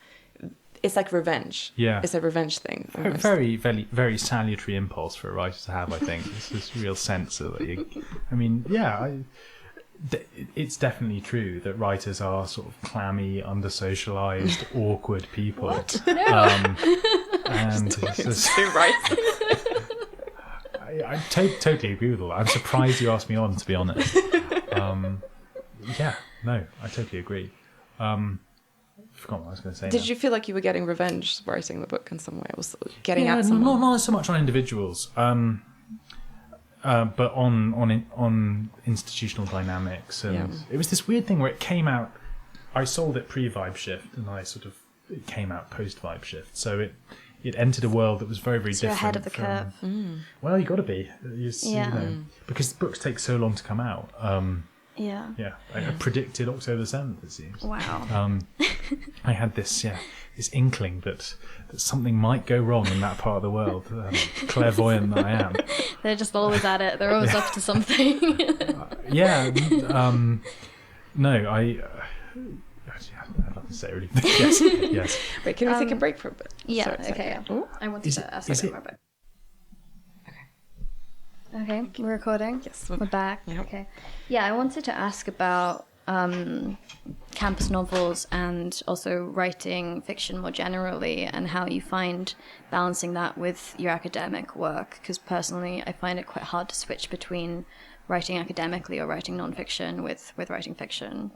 it's like revenge. Yeah. It's a revenge thing. Almost. Very, very, very salutary impulse for a writer to have, I think. It's this real sense of, it's definitely true that writers are sort of clammy, under-socialized, awkward people. What? And I totally agree with all that. I'm surprised you asked me on, to be honest. I totally agree. I forgot what I was going to say. Did you feel like you were getting revenge writing the book in some way? Or was getting at someone? Not so much on individuals. But on institutional dynamics, and it was this weird thing where it came out. I sold it pre-Vibe Shift, and it came out post-Vibe Shift. So it entered a world that was very, very different. Ahead of the curve. Well, you got to be, you know, because books take so long to come out. Yeah. Yeah, I predicted October 7th, it seems. Wow. I had this inkling that something might go wrong in that part of the world. Clairvoyant that I am. They're just always at it. They're always up to something. No, I'd love to say really. Yes. Wait, can we take a break for a bit? Yeah, Sorry. okay. I wanted to ask a bit more about. Okay, we're recording. Yes, we're back. Yep. Okay, yeah, I wanted to ask about campus novels and also writing fiction more generally, and how you find balancing that with your academic work. Because personally, I find it quite hard to switch between writing academically or writing nonfiction with writing fiction.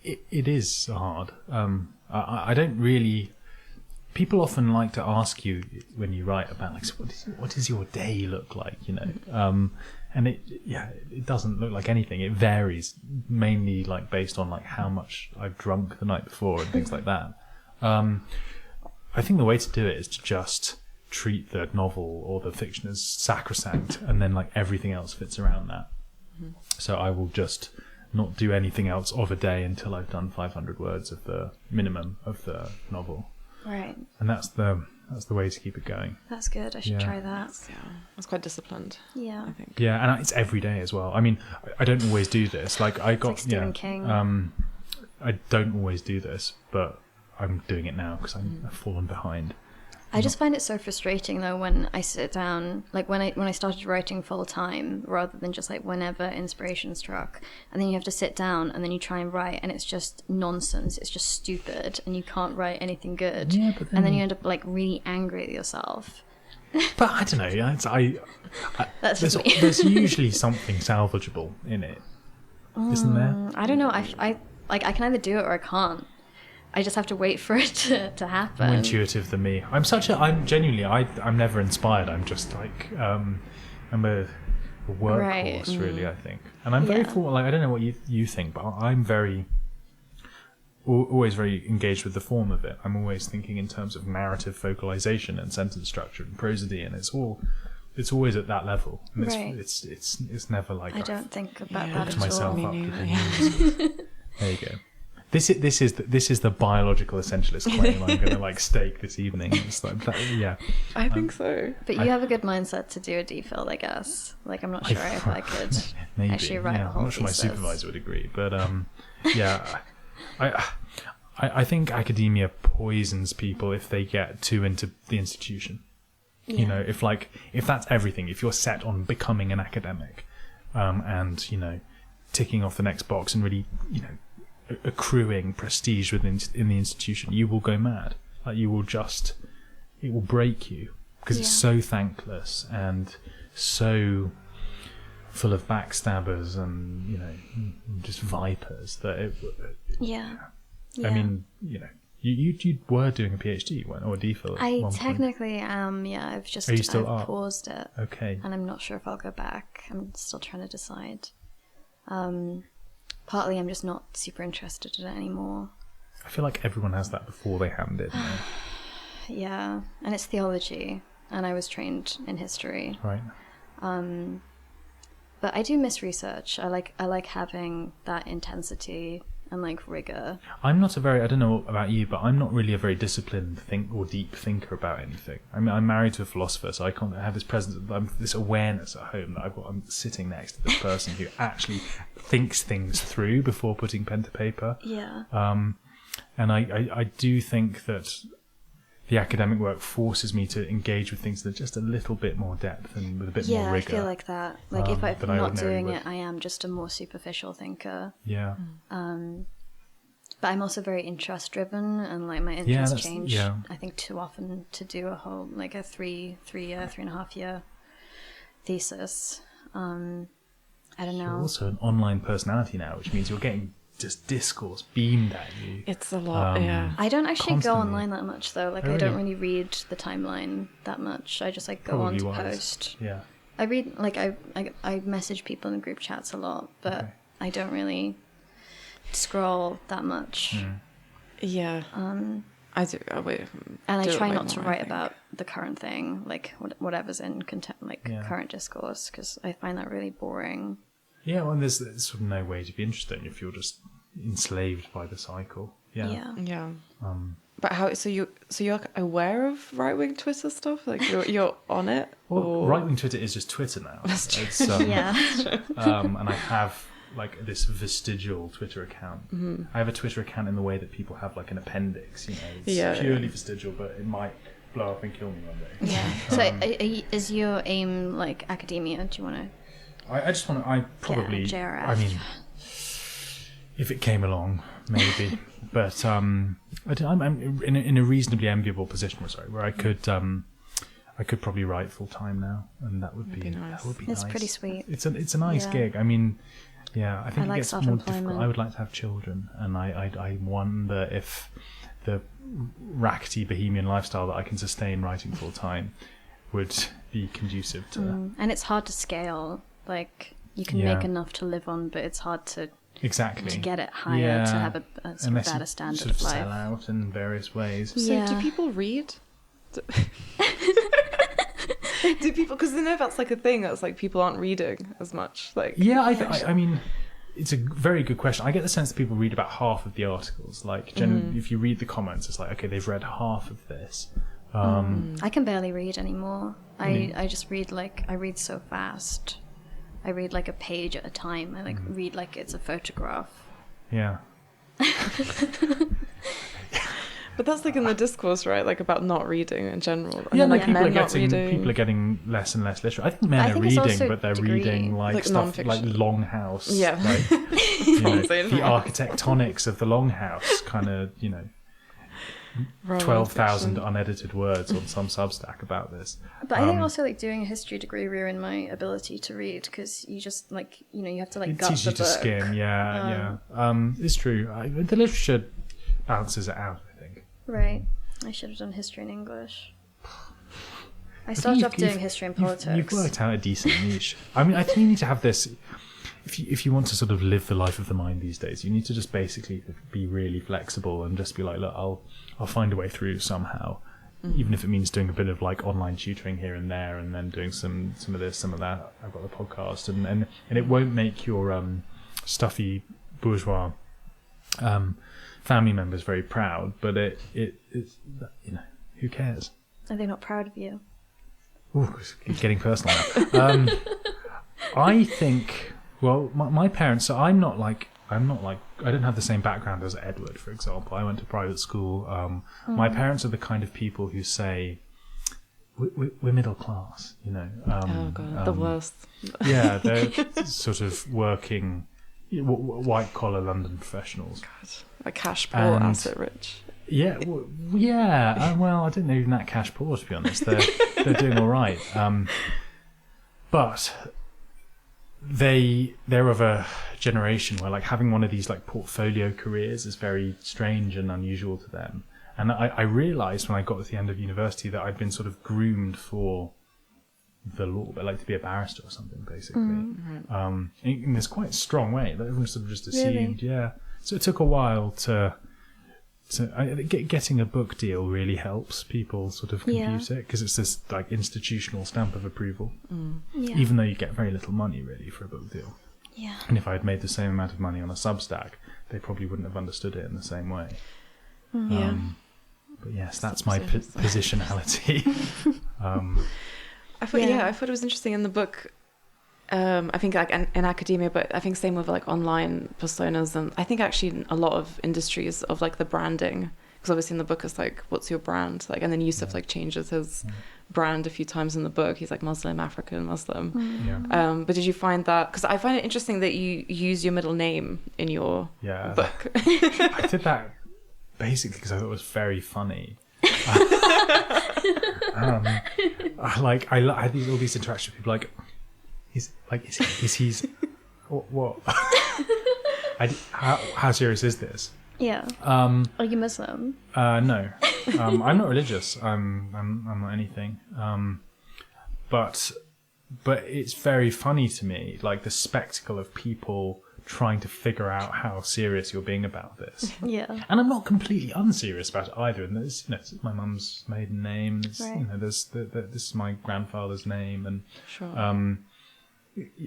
It is hard. I don't really. People often like to ask you when you write about like, so what does your day look like, you know? And it doesn't look like anything. It varies mainly like based on like how much I've drunk the night before and things like that. I think the way to do it is to just treat the novel or the fiction as sacrosanct, and then like everything else fits around that. Mm-hmm. So I will just not do anything else of a day until I've done 500 words of the minimum of the novel. Right. And that's the way to keep it going. That's good. I should try that. Yeah, that's quite disciplined. Yeah. I think. Yeah, and it's every day as well. I mean, I don't always do this. Like I got Stephen King. I don't always do this, but I'm doing it now because I've fallen behind. I just find it so frustrating though when I sit down, like when I started writing full time rather than just like whenever inspiration struck, and then you have to sit down and then you try and write and it's just nonsense, it's just stupid and you can't write anything good. Yeah, but then... and then you end up like really angry at yourself. But I don't know. That's just me. There's usually something salvageable in it, isn't there? I don't know. I can either do it or I can't. I just have to wait for it to happen. More intuitive than me. I'm never inspired. I'm just like, I'm a workhorse, really, I think. And I'm very I don't know what you think, but I'm always very engaged with the form of it. I'm always thinking in terms of narrative focalization and sentence structure and prosody, and it's always at that level. And it's never like I don't think about that hooked at myself all. up with the news. There you go. This is the biological essentialist claim I'm going to like stake this evening. It's like that, yeah. I think so. But you have a good mindset to do a DPhil, I guess. Like I'm not sure if I could maybe, actually write a whole I'm not sure my thesis. supervisor would agree, but yeah, I think academia poisons people if they get too into the institution. Yeah. You know, if that's everything, if you're set on becoming an academic, and you know, ticking off the next box and really, you know, accruing prestige in the institution, you will go mad. Like it will break you because it's so thankless and so full of backstabbers and, you know, just vipers that it. I mean, you know, you were doing a PhD or a DPhil. I technically am. Yeah, I've paused it. Okay. And I'm not sure if I'll go back. I'm still trying to decide. Partly I'm just not super interested in it anymore. I feel like everyone has that before they hand it. Yeah, and it's theology, and I was trained in history. Right. But I do miss research. I like having that intensity and like rigor. I don't know about you, but I'm not really a very disciplined deep thinker about anything. I mean, I'm married to a philosopher, so I can't have this presence, this awareness at home that I'm sitting next to this person who actually thinks things through before putting pen to paper. Yeah. And I do think that the academic work forces me to engage with things that are just a little bit more depth and with a bit more rigor. Yeah, I feel like that. Like if I'm not doing it, I am just a more superficial thinker. Yeah. But I'm also very interest driven, and like my interests change. Yeah. I think too often to do a whole like a 3.5 year thesis. I don't know. You're also an online personality now, which means you're getting just discourse beamed at you. It's a lot, yeah. I don't actually Constantly. go online that much though. Like I don't really read the timeline that much. I just like go on to post. Yeah. I read like I message people in group chats a lot, but I don't really scroll that much. Yeah. I do. And I try not to write about the current thing, like whatever's in current discourse, because I find that really boring. Yeah, well, there's sort of no way to be interesting if you're just enslaved by the cycle. Yeah. Yeah. But how? So you're aware of right-wing Twitter stuff? Like you're on it? Well, or... right-wing Twitter is just Twitter now. That's true. It's, Yeah. and I have like this vestigial Twitter account. I have a Twitter account in the way that people have like an appendix. It's purely vestigial, but it might blow up and kill me one day. Yeah. So is your aim like academia? Do you want to? I just want to. I probably. JRF. I mean, if it came along, maybe. But I'm in a reasonably enviable position, where I could probably write full time now, and that would be nice. That would be it's nice. pretty sweet. It's a nice gig. I mean, yeah, I think I like it gets more difficult. self-employment. I would like to have children, and I wonder if the rackety bohemian lifestyle that I can sustain writing full time would be conducive to. And it's hard to scale. Like you can make enough to live on, but it's hard to get it higher to have a sort of better standard sort of of life. sell out in various ways. So do people read? Do people? Because I know that's like a thing. That's like people aren't reading as much. Like I mean, it's a very good question. I get the sense that people read about half of the articles. Like generally, if you read the comments, it's like, okay, they've read half of this. I can barely read anymore. I just read I read so fast. I read like a page at a time. I read like it's a photograph. Yeah. But that's like in the discourse, right? Like about not reading in general. Yeah, and like men not reading. people are getting less and less literate. I think men are reading, but they're reading like stuff non-fiction. like Longhouse. Yeah. Like, the architectonics of the Longhouse, kind of, 12,000 unedited words on some Substack about this. But I think also doing a history degree ruined my ability to read because you just you have to gut the book. It teaches you to skim, yeah. It's true. The literature balances it out, I think. Right. I should have done history and English. I started off doing history and politics. You've worked out a decent niche. I mean, I think you need to have this. If you want to sort of live the life of the mind these days, you need to just basically be really flexible and just be like, look, I'll find a way through somehow, even if it means doing a bit of like online tutoring here and there, and then doing some of this, some of that. I've got the podcast, and it won't make your stuffy bourgeois family members very proud, but it's who cares? Are they not proud of you? Ooh, it's getting personal now. I think. Well, my parents. So I'm not like. I don't have the same background as Edward, for example. I went to private school. My parents are the kind of people who say, "We're middle class," oh god, the worst. Yeah, they're sort of working, white collar London professionals. God, a cash poor, asset rich. Yeah, well, I don't know even that cash poor, to be honest. They're doing all right, but. They're of a generation where like having one of these like portfolio careers is very strange and unusual to them. And I realised when I got to the end of university that I'd been sort of groomed for the law, but like to be a barrister or something, basically. In this quite strong way. That everyone sort of just assumed, yeah. So it took a while to getting a book deal really helps people sort of compute it, because it's this like institutional stamp of approval, even though you get very little money really for a book deal. And if I had made the same amount of money on a Substack, they probably wouldn't have understood it in the same way. But yes, that's my positionality. I thought it was interesting in the book. I think like in academia, but I think same with like online personas, and I think actually a lot of industries of like the branding, because obviously in the book it's like, what's your brand? Like, and then Yusuf like changes his brand a few times in the book. He's like Muslim, African Muslim. But did you find that? Because I find it interesting that you use your middle name in your book. I did that basically because I thought it was very funny. I had all these interactions with people like. Is what? How serious is this? Yeah. Are you Muslim? No. I'm not religious. I'm not anything. But it's very funny to me, like the spectacle of people trying to figure out how serious you're being about this. Yeah. And I'm not completely unserious about it either. And there's, it's my mum's maiden name. There's, this is my grandfather's name, and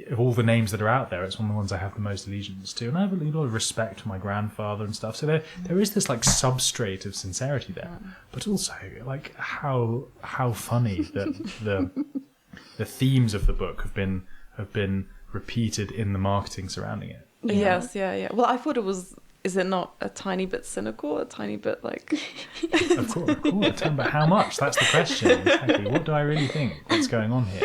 of all the names that are out there, it's one of the ones I have the most allegiance to, and I have a lot of respect for my grandfather and stuff. So there is this like substrate of sincerity there, but also like how funny that the themes of the book have been repeated in the marketing surrounding it. Yes, yeah. Well, I thought it was. Is it not a tiny bit cynical? A tiny bit like... Of course. But how much? That's the question. Exactly. What do I really think? What's going on here?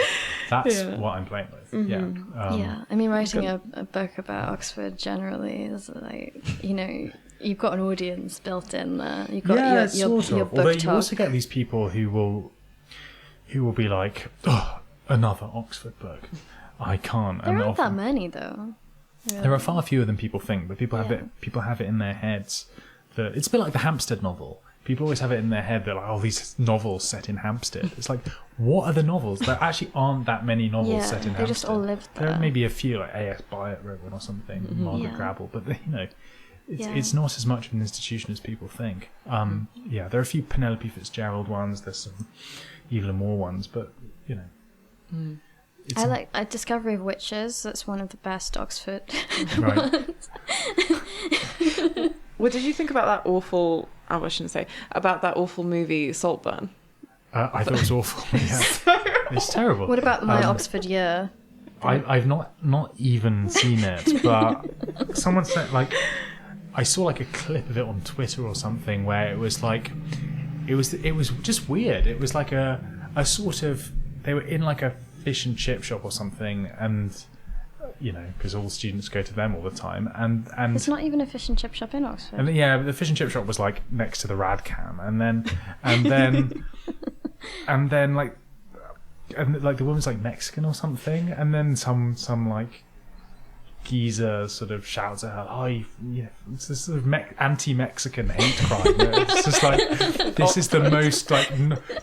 That's what I'm playing with. Mm-hmm. Yeah. I mean, writing a book about Oxford generally is like, you've got an audience built in there. You've got your book Although you talk. also get these people who will be like, oh, another Oxford book. I can't. There aren't that many though. Really. There are far fewer than people think, but people have it in their heads that it's a bit like the Hampstead novel. People always have it in their head that like, oh, these novels set in Hampstead. It's like, what are the novels? There actually aren't that many novels set in Hampstead. They just all lived there. There are maybe a few, like A.S. Byatt wrote one or something, Margaret Grabble, but it's not as much of an institution as people think. There are a few Penelope Fitzgerald ones. There's some Evelyn Moore ones, but I like Discovery of Witches. That's one of the best Oxford right. ones. What did you think about that awful? I shouldn't say about that awful movie Saltburn. I thought it was awful. Yeah. It's terrible. What about My Oxford Year? I've not even seen it, but someone said like I saw like a clip of it on Twitter or something where it was like it was just weird. It was like a sort of they were in like a fish and chip shop or something, and because all students go to them all the time, and it's not even a fish and chip shop in Oxford. And but the fish and chip shop was like next to the Radcam, and then like the woman's like Mexican or something, and then some like geezer sort of shouts at her, "Oh, it's this sort of anti-Mexican hate crime." It's just like this is the most like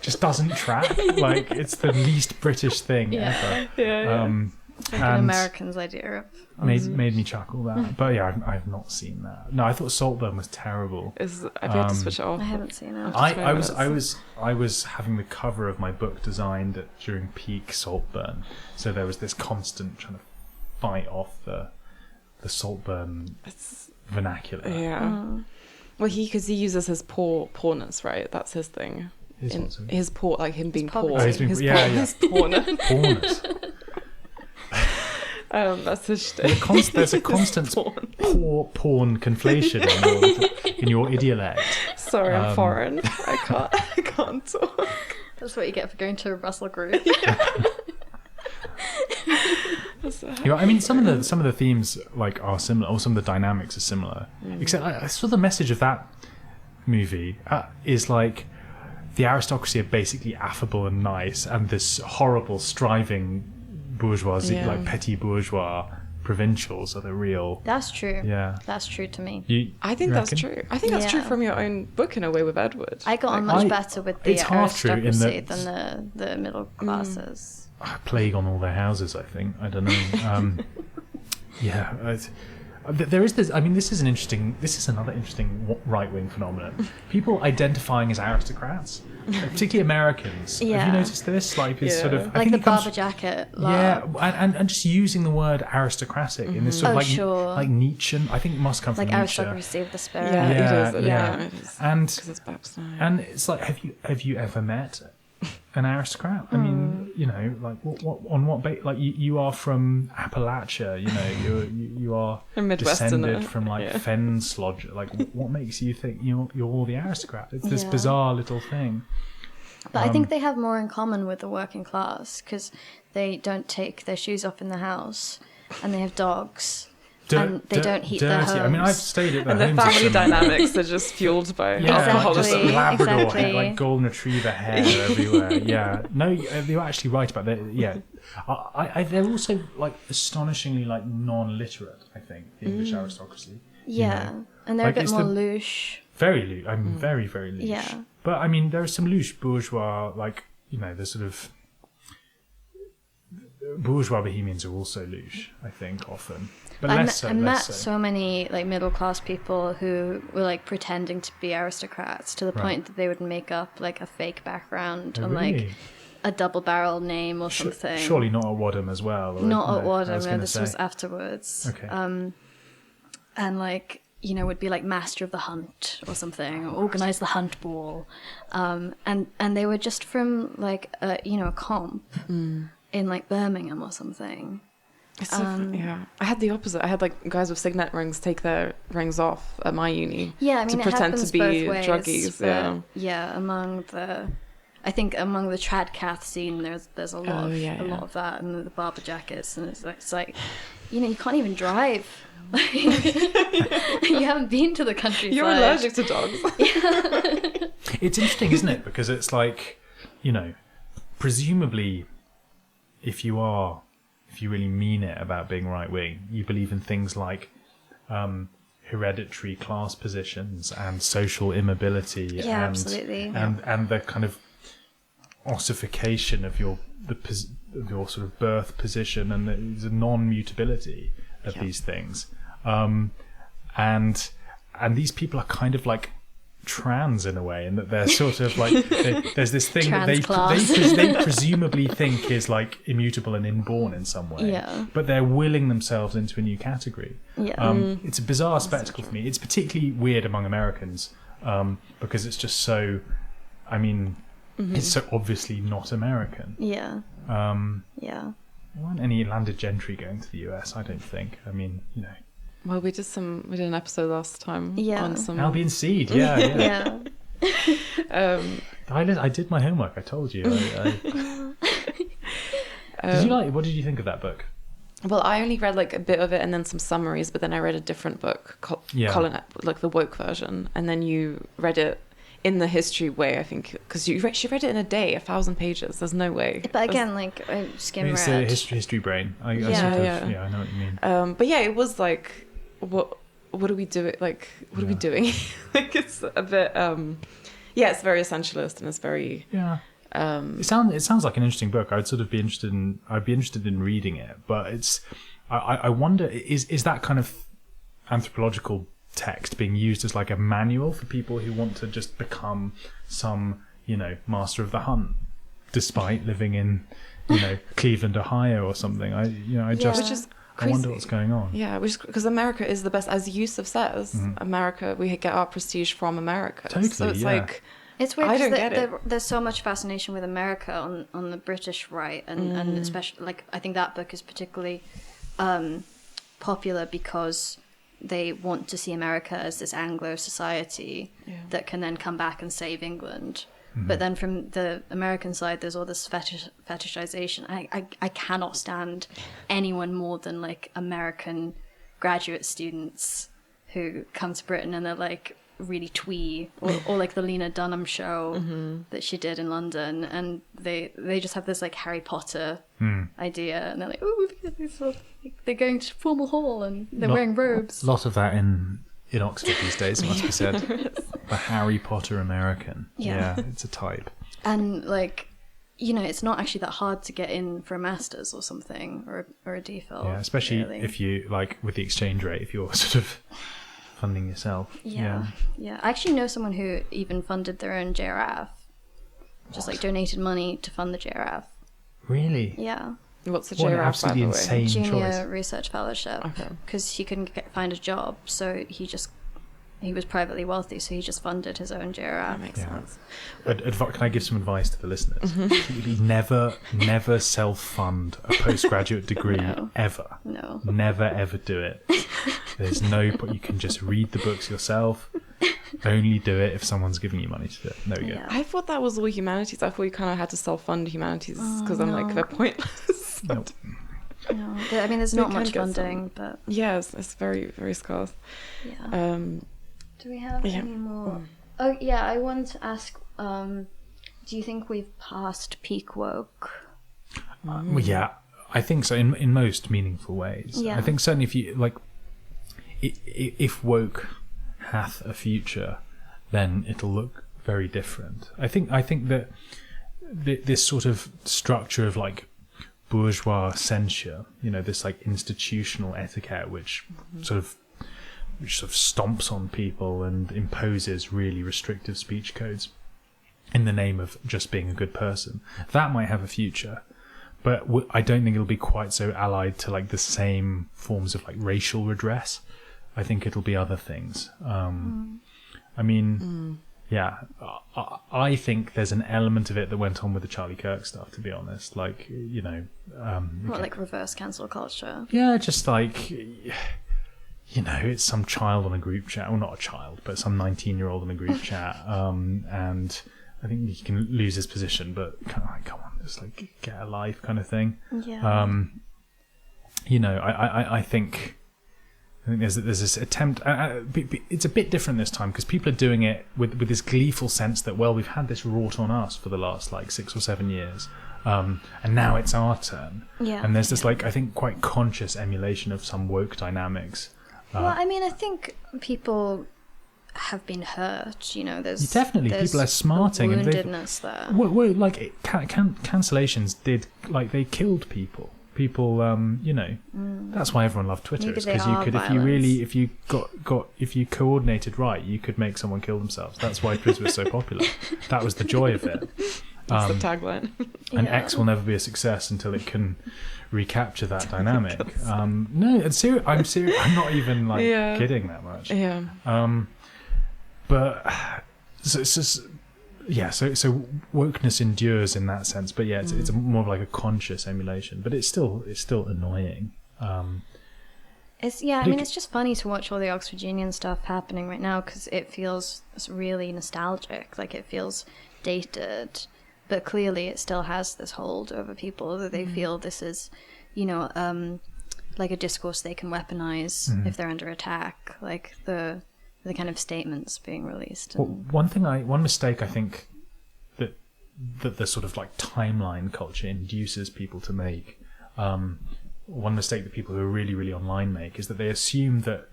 just doesn't track. Like it's the least British thing ever. It's like an American's idea of made me chuckle that, but I've not seen that. No, I thought Saltburn was terrible. I've had to switch it off. I haven't seen it. I was having the cover of my book designed during peak Saltburn, so there was this constant trying to fight off the Saltburn vernacular. Yeah. Well, because he uses his poorness, right? That's his thing. His poor, like him being poor. His poorness. Poorness. That's his shtick. There's a constant porn conflation in your idiolect. Sorry, I'm foreign. I can't talk. That's what you get for going to a Russell group. I mean, some of the themes like are similar, or some of the dynamics are similar. Except I saw the message of that movie is like the aristocracy are basically affable and nice, and this horrible striving bourgeoisie, like petit bourgeois provincials, are the real. That's true. Yeah, that's true to me. I think that's true. I think that's true from your own book in a way with Edward. I got on much better with the aristocracy than the middle classes. Plague on all their houses, I think. I don't know. There is this. I mean, this is another interesting right-wing phenomenon. People identifying as aristocrats, particularly Americans. Yeah. Have you noticed this? Like, it's sort of like the Barber jacket. And just using the word aristocratic in this sort of like Nietzschean. I think it must come from Nietzsche. Aristocracy of the spirit. It is. And it's and it's like, have you ever met an aristocrat? I mean, like what on what like you are from Appalachia, you are descended from like Fenslodge. Like what makes you think you're all the aristocrat? It's this bizarre little thing. But I think they have more in common with the working class because they don't take their shoes off in the house, and they have dogs. And they don't heat their homes. I mean, I've stayed at their homes. And the family dynamics are just fueled by alcoholism. Labrador, like golden retriever hair everywhere. Yeah. No, you're actually right about that. Yeah. They're also like astonishingly like non-literate, I think, the English aristocracy. Yeah. And they're like, a bit more louche. Very louche. I mean, very, very louche. Yeah. But I mean, there are some louche bourgeois, like, the sort of bourgeois bohemians are also louche, I think, often. But I met so many like middle class people who were like pretending to be aristocrats to the point that they would make up like a fake background and like a double-barrel name or something. Surely not at Wadham as well. Or, Not at no, Wadham. No, this say. was afterwards. Okay. And like, you know, would be like Master of the Hunt or something, or Organize the Hunt Ball, and they were just from like a comp in like Birmingham or something. It's yeah, I had the opposite. I had like guys with signet rings take their rings off at my uni. Yeah, I mean, to it pretend happens to be both ways, druggies. Yeah, among the tradcath scene, there's a lot of that, and the barber jackets, and it's like, you can't even drive. You haven't been to the countryside. You're allergic to dogs. It's interesting, isn't it? Because it's like, presumably, if you really mean it about being right wing, you believe in things like hereditary class positions and social immobility, absolutely, and the kind of ossification of your sort of birth position and the non-mutability of these things. And these people are kind of like trans in a way, in that they're sort of like there's this thing that they presumably think is like immutable and inborn in some way, but they're willing themselves into a new category. It's a bizarre spectacle for me. It's particularly weird among Americans because it's just so, I mean, it's so obviously not American. There weren't any landed gentry going to the US, I don't think. I mean, Well, we did an episode last time on some Albion Seed. I did my homework. I told you. What did you think of that book? Well, I only read like a bit of it and then some summaries, but then I read a different book, Colin, like the woke version, and then you read it in the history way, I think, because she read it in a day, 1,000 pages. There's no way. But again, like I skim read. It's a history brain. I know what you mean. But yeah, it was like, what are we doing? Like, what are we doing? Like, it's a bit. It's very essentialist and it's very. It sounds like an interesting book. I'd be interested in reading it, but I wonder, is that kind of anthropological text being used as like a manual for people who want to just become some master of the hunt despite living in Cleveland, Ohio or something? I wonder what's going on. Because America is the best, as Yusuf says. America, we get our prestige from America. Totally, so it's like, it's weird because there's so much fascination with America on the British right, and especially, like, I think that book is particularly popular because they want to see America as this Anglo society that can then come back and save England. But then from the American side, there's all this fetishization. I cannot stand anyone more than like American graduate students who come to Britain and they're like really twee, or like the Lena Dunham show that she did in London, and they just have this like Harry Potter idea, and they're like, oh, they're going to formal hall and they're wearing robes. A lot of that in Oxford these days, it must be said. The Harry Potter American. Yeah, it's a type. And like, it's not actually that hard to get in for a master's or something, or a DPhil. Yeah, especially if you, like, with the exchange rate, if you're sort of funding yourself. Yeah. I actually know someone who even funded their own JRF. Just like donated money to fund the JRF. Really? Yeah. What's the JRF? What an absolutely insane choice. Junior Research Fellowship. Because he couldn't find a job, so he was privately wealthy, so he just funded his own JRF. That makes sense. Can I give some advice to the listeners? Never self-fund a postgraduate degree, ever. No. Never, ever do it. There's no point. You can just read the books yourself. Only do it if somemene's giving you money to do it. There we go. I thought that was all humanities. I thought you kind of had to self-fund humanities because I'm like, they're pointless. Nope. No, I mean, there's not much funding, but it's very, very scarce. Yeah. Do we have any more? Oh yeah, I wanted to ask. Do you think we've passed peak woke? Well, yeah, I think so. In most meaningful ways. Yeah. I think certainly if you like, if woke hath a future, then it'll look very different. I think that this sort of structure of like bourgeois censure, this like institutional etiquette, which sort of stomps on people and imposes really restrictive speech codes, in the name of just being a good person. That might have a future, but I don't think it'll be quite so allied to like the same forms of like racial redress. I think it'll be other things. I mean, yeah, I think there's an element of it that went on with the Charlie Kirk stuff, to be honest. Like, you know... like reverse cancel culture? Yeah, just like, you know, it's some child on a group chat. Well, not a child, but some 19-year-old on a group chat. And I think he can lose his position, but come on, just like get a life kind of thing. Yeah. You know, I think there's this attempt. It's a bit different this time because people are doing it with this gleeful sense that, well, we've had this wrought on us for the last like 6 or 7 years, and now it's our turn. Yeah. And there's this like, I think, quite conscious emulation of some woke dynamics. Well, I mean, I think people have been hurt. You know, there's definitely people are smarting and woundedness there. Well, like cancellations did, like they killed people. People, you know, that's why everyone loved Twitter. It's because you could, if you coordinated right, you could make someone kill themselves. That's why Twitter was so popular. That was the joy of it. That's the tagline. And X will never be a success until it can recapture that dynamic. No, I'm serious. I'm not even like kidding that much. Yeah. But so wokeness endures in that sense. But yeah, it's more of like a conscious emulation. But it's still annoying. I mean, it's just funny to watch all the Oxford Union stuff happening right now because it feels really nostalgic. Like it feels dated. But clearly it still has this hold over people that they feel this is, you know, like a discourse they can weaponize if they're under attack, like the kind of statements being released. Well, one mistake I think that the sort of like timeline culture induces people to make, one mistake that people who are really, really online make is that they assume that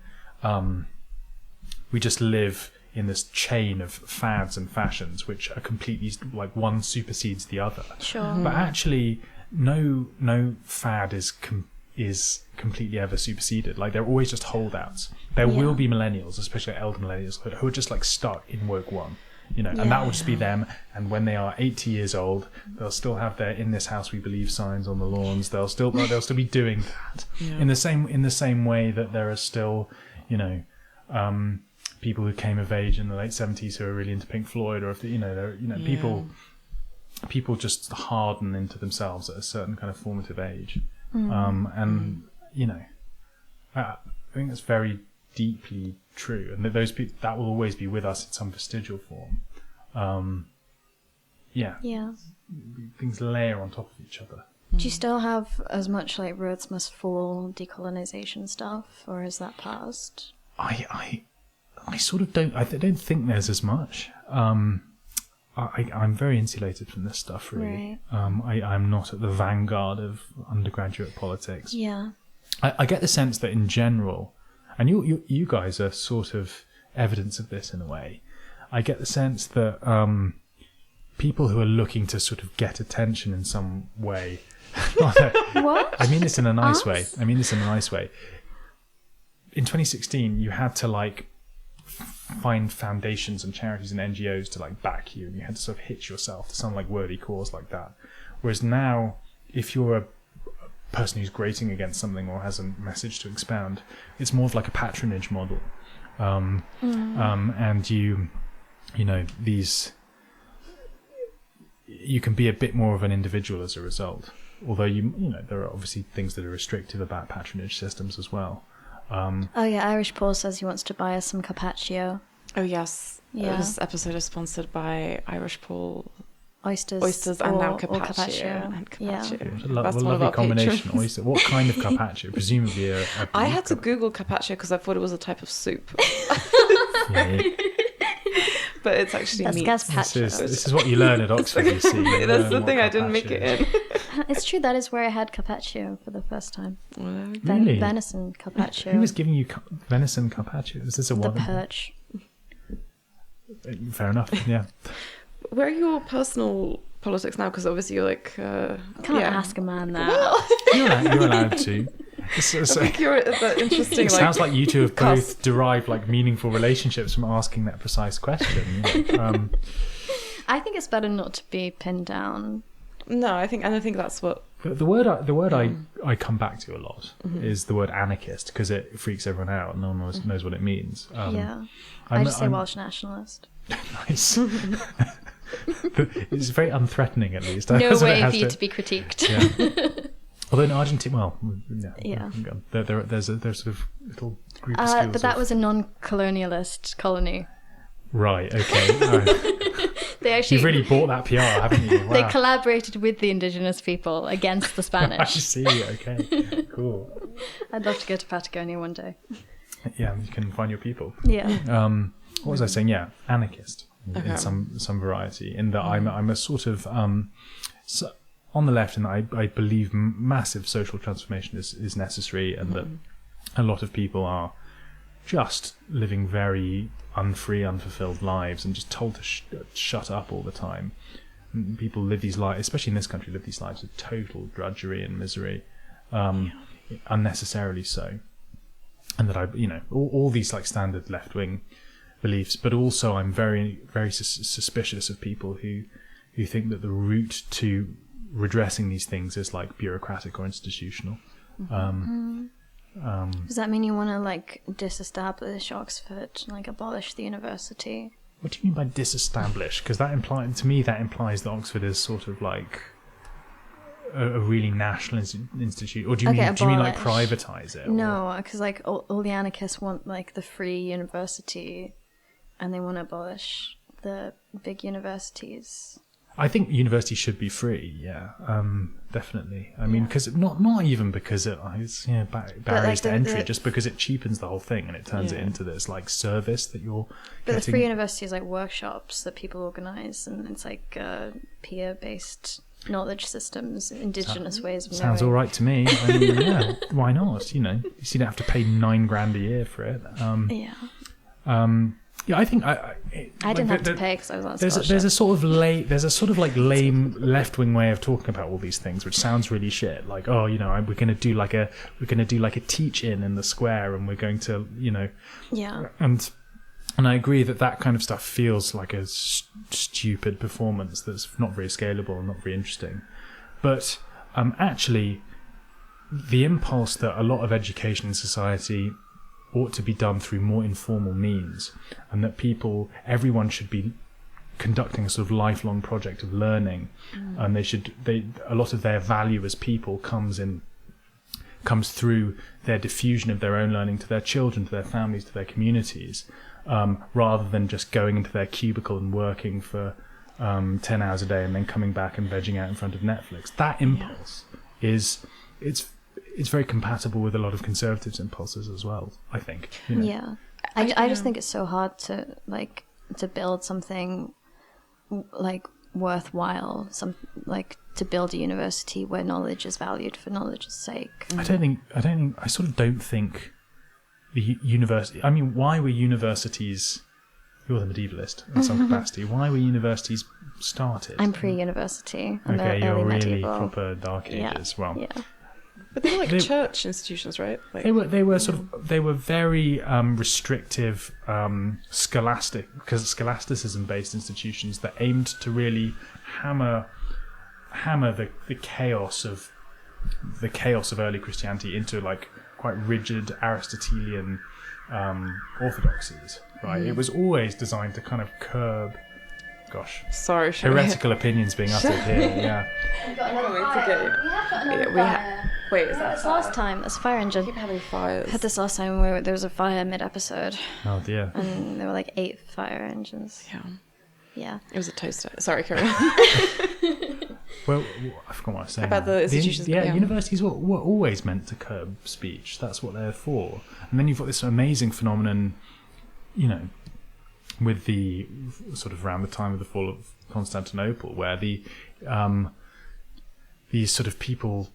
we just live in this chain of fads and fashions which are completely like one supersedes the other. Sure. But actually no fad is completely ever superseded. Like they're always just holdouts. There will be millennials, especially elder millennials, who are just like stuck in woke one, you know, and that will just be them. And when they are 80 years old, they'll still have their "In This House We Believe" signs on the lawns. They'll still be doing that in the same way that there are still, you know, people who came of age in the late 70s who are really into Pink Floyd, or if people just harden into themselves at a certain kind of formative age. And you know, I think that's very deeply true, and that those people, that will always be with us in some vestigial form. Things layer on top of each other. Do you still have as much like Roads Must Fall decolonization stuff, or is that past? I sort of don't. I don't think there's as much. I'm very insulated from this stuff, really. Right. I'm not at the vanguard of undergraduate politics. Yeah. I get the sense that in general, and you guys are sort of evidence of this in a way. I get the sense that people who are looking to sort of get attention in some way. What? I mean this in a nice way. In 2016, you had to like find foundations and charities and NGOs to like back you, and you had to sort of hitch yourself to some like worthy cause like that. Whereas now, if you're a person who's grating against something or has a message to expound, it's more of like a patronage model. And you know, you can be a bit more of an individual as a result. Although you know, there are obviously things that are restrictive about patronage systems as well. Irish Paul says he wants to buy us some carpaccio. Oh yes, this episode is sponsored by Irish Paul. Oysters and now carpaccio. Yeah. What a lovely combination. Oyster. What kind of carpaccio? Presumably I had to Google carpaccio because I thought it was a type of soup. But it's actually meat. Gazpacho. This is what you learn at Oxford, you see. That's the thing, I didn't make it in. It's true, that is where I had carpaccio for the first time. Really? Venison carpaccio. Who was giving you venison carpaccio? Is this a The one? perch. Fair enough, yeah. Where are your personal politics now? Because obviously you're like... Can't ask a man that. Well, you're allowed to. I think you're that interesting. It sounds like you two have both derived like meaningful relationships from asking that precise question. You know? I think it's better not to be pinned down. No, I think that's what... The word I come back to a lot is the word anarchist, because it freaks everyone out and no one knows what it means. I just say Welsh nationalist. Nice. It's very unthreatening, at least. No way for you to be critiqued. Yeah. Although in Argentina, there's sort of little group of schools. But that was a non-colonialist colony. Right, okay. They actually, you've really bought that PR, haven't you? Wow. They collaborated with the indigenous people against the Spanish. I see, okay. Cool. I'd love to go to Patagonia one day. Yeah, you can find your people. Yeah. What was I saying? Yeah, anarchist in some variety. In that I'm a sort of... so on the left, and I believe massive social transformation is necessary, and that a lot of people are just living very unfree, unfulfilled lives and just told to shut up all the time. And people live these lives, especially in this country, live these lives of total drudgery and misery, unnecessarily so. And that all these like standard left-wing beliefs, but also I'm very, very suspicious of people who think that the route to redressing these things is like bureaucratic or institutional. Does that mean you want to like disestablish Oxford, like abolish the university? What do you mean by disestablish? Because that implies that Oxford is sort of like a really national institute, or do you mean like privatize it? No, because like all the anarchists want like the free university, and they want to abolish the big universities. I think university should be free, definitely. I mean, because not even because it's barriers to entry, just because it cheapens the whole thing and it turns it into this like service that you're But getting. the free university is like workshops that people organise, and it's like peer-based knowledge systems, indigenous ways of knowing. Sounds all right to me. I mean, why not? You don't have to pay $9,000 a year for it. I think I didn't have to pay because I was on a scholarship. There's a sort of lame left-wing way of talking about all these things, which sounds really shit. Like, we're going to do like a teach-in in the square, and we're going to, And I agree that kind of stuff feels like a stupid performance that's not very scalable and not very interesting. But actually, the impulse that a lot of education in society ought to be done through more informal means, and that everyone should be conducting a sort of lifelong project of learning, and a lot of their value as people comes through their diffusion of their own learning to their children, to their families, to their communities, rather than just going into their cubicle and working for 10 hours a day and then coming back and vegging out in front of Netflix. That impulse it's very compatible with a lot of conservatives' impulses as well, I think. Yeah. I just think it's so hard to build something like worthwhile, to build a university where knowledge is valued for knowledge's sake. I sort of don't think the university, I mean, why were universities, you're the medievalist in some capacity, why were universities started? I'm pre-university. Okay, you're really medieval. Proper Dark Ages. Yeah. Well, yeah. But they were like church institutions, right? Like, they were very restrictive, scholastic, because scholasticism-based institutions that aimed to really hammer the chaos of early Christianity into like quite rigid Aristotelian orthodoxies. Right? It was always designed to kind of curb. Gosh. Sorry, heretical opinions being uttered here. Yeah. We've got another fire. Wait, is that last time? That's a fire engine. We keep having fires. I had this last time where there was a fire mid-episode. Oh dear. And there were like 8 fire engines. Yeah. It was a toaster. Sorry, Karen. Well, I forgot what I was saying. About the institutions. Universities were always meant to curb speech. That's what they're for. And then you've got this amazing phenomenon, with the sort of around the time of the fall of Constantinople, where these sort of people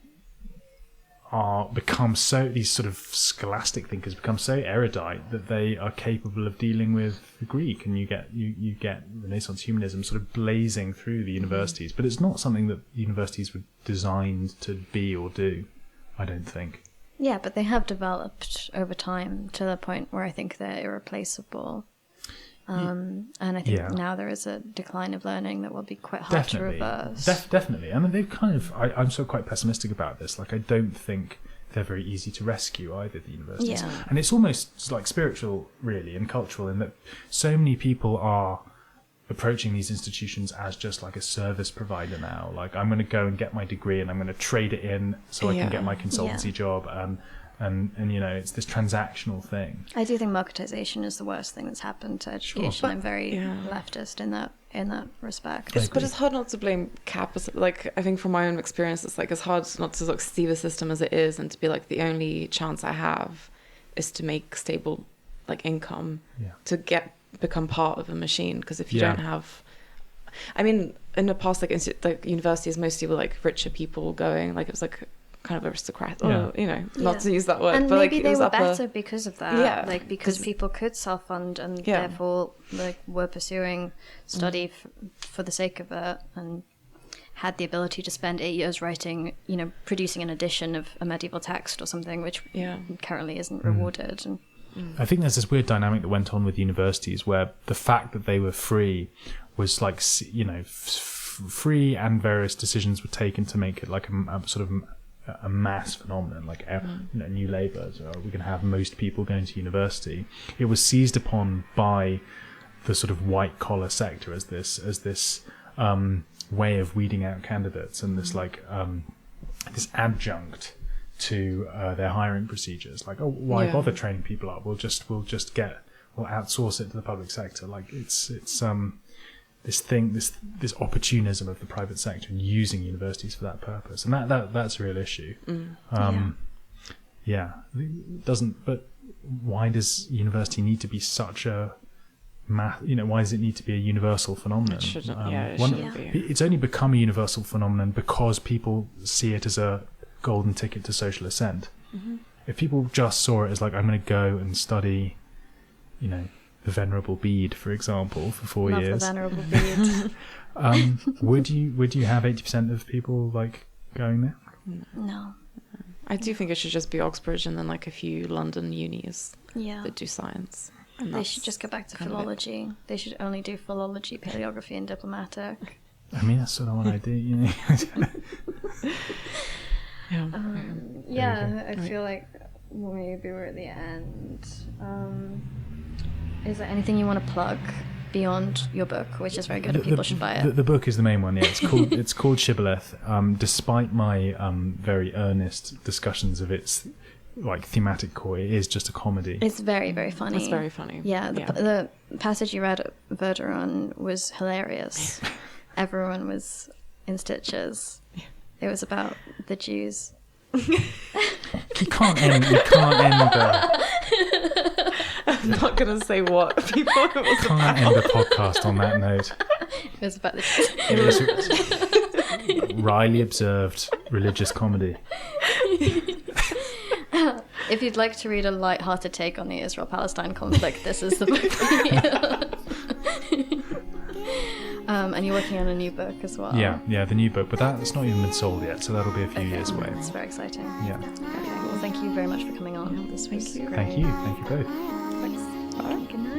these sort of scholastic thinkers become so erudite that they are capable of dealing with the Greek, and you get Renaissance humanism sort of blazing through the universities. But it's not something that universities were designed to be or do, I don't think. Yeah, but they have developed over time to the point where I think they're irreplaceable. And I think now there is a decline of learning that will be quite hard to reverse. Definitely. I mean, they've kind of... I'm so quite pessimistic about this. Like, I don't think they're very easy to rescue either, the universities. Yeah. And it's almost like spiritual, really, and cultural, in that so many people are approaching these institutions as just like a service provider now. Like, I'm going to go and get my degree and I'm going to trade it in so I can get my consultancy job, and you know, it's this transactional thing. I do think marketisation is the worst thing that's happened to education. I'm very leftist in that respect. But it's hard not to blame capitalism. Like, I think from my own experience, it's like it's hard not to like see the system as it is and to be like, the only chance I have is to make stable like income to become part of a machine. Because if you don't have, I mean, in the past, like universities mostly were like richer people going. Like, it was like kind of aristocrat, or you know, not to use that word, and but maybe like they it was were better because of that. Like, because people could self-fund and therefore like were pursuing study for the sake of it, and had the ability to spend 8 years writing, you know, producing an edition of a medieval text or something, which currently isn't rewarded. And I think there's this weird dynamic that went on with universities where the fact that they were free was like, you know, free, and various decisions were taken to make it like a sort of a mass phenomenon, like you know, new labour, so we can have most people going to university. It was seized upon by the sort of white collar sector as this way of weeding out candidates, and this like this adjunct to their hiring procedures. Like, oh, why bother training people up? We'll outsource it to the public sector. Like, it's this opportunism of the private sector and using universities for that purpose, and that's a real issue. It doesn't. But why does university need to be such a why does it need to be a universal phenomenon? It shouldn't. It shouldn't be. It's only become a universal phenomenon because people see it as a golden ticket to social ascent. If people just saw it as like, I'm going to go and study, you know, the Venerable Bede, for example, for 4 years. Love the Venerable Bede. Would you have 80% of people like going there? No. I do think it should just be Oxbridge and then like a few London unis that do science. They should just go back to philology. They should only do philology, paleography, and diplomatic. I mean, that's sort of what I do, you know. I feel like maybe we're at the end. Is there anything you want to plug beyond your book, which is very good and people should buy it? The book is the main one, It's called Shibboleth. Despite my very earnest discussions of its like thematic core, it is just a comedy. It's very, very funny. It's very funny. Yeah, the passage you read at Verderon was hilarious. Everyone was in stitches. It was about the Jews. You can't end the... I'm not going to say what people it was can't about. End the podcast on that note. It was about the Jews. It was wryly observed religious comedy. If you'd like to read a light-hearted take on the Israel-Palestine conflict, this is the book for you. And you're working on a new book as well. Yeah, the new book, but that's not even been sold yet, so that'll be a few years away. It's very exciting. Yeah. Okay, well, thank you very much for coming on this week. Thank you both. Thanks. Bye. Good night.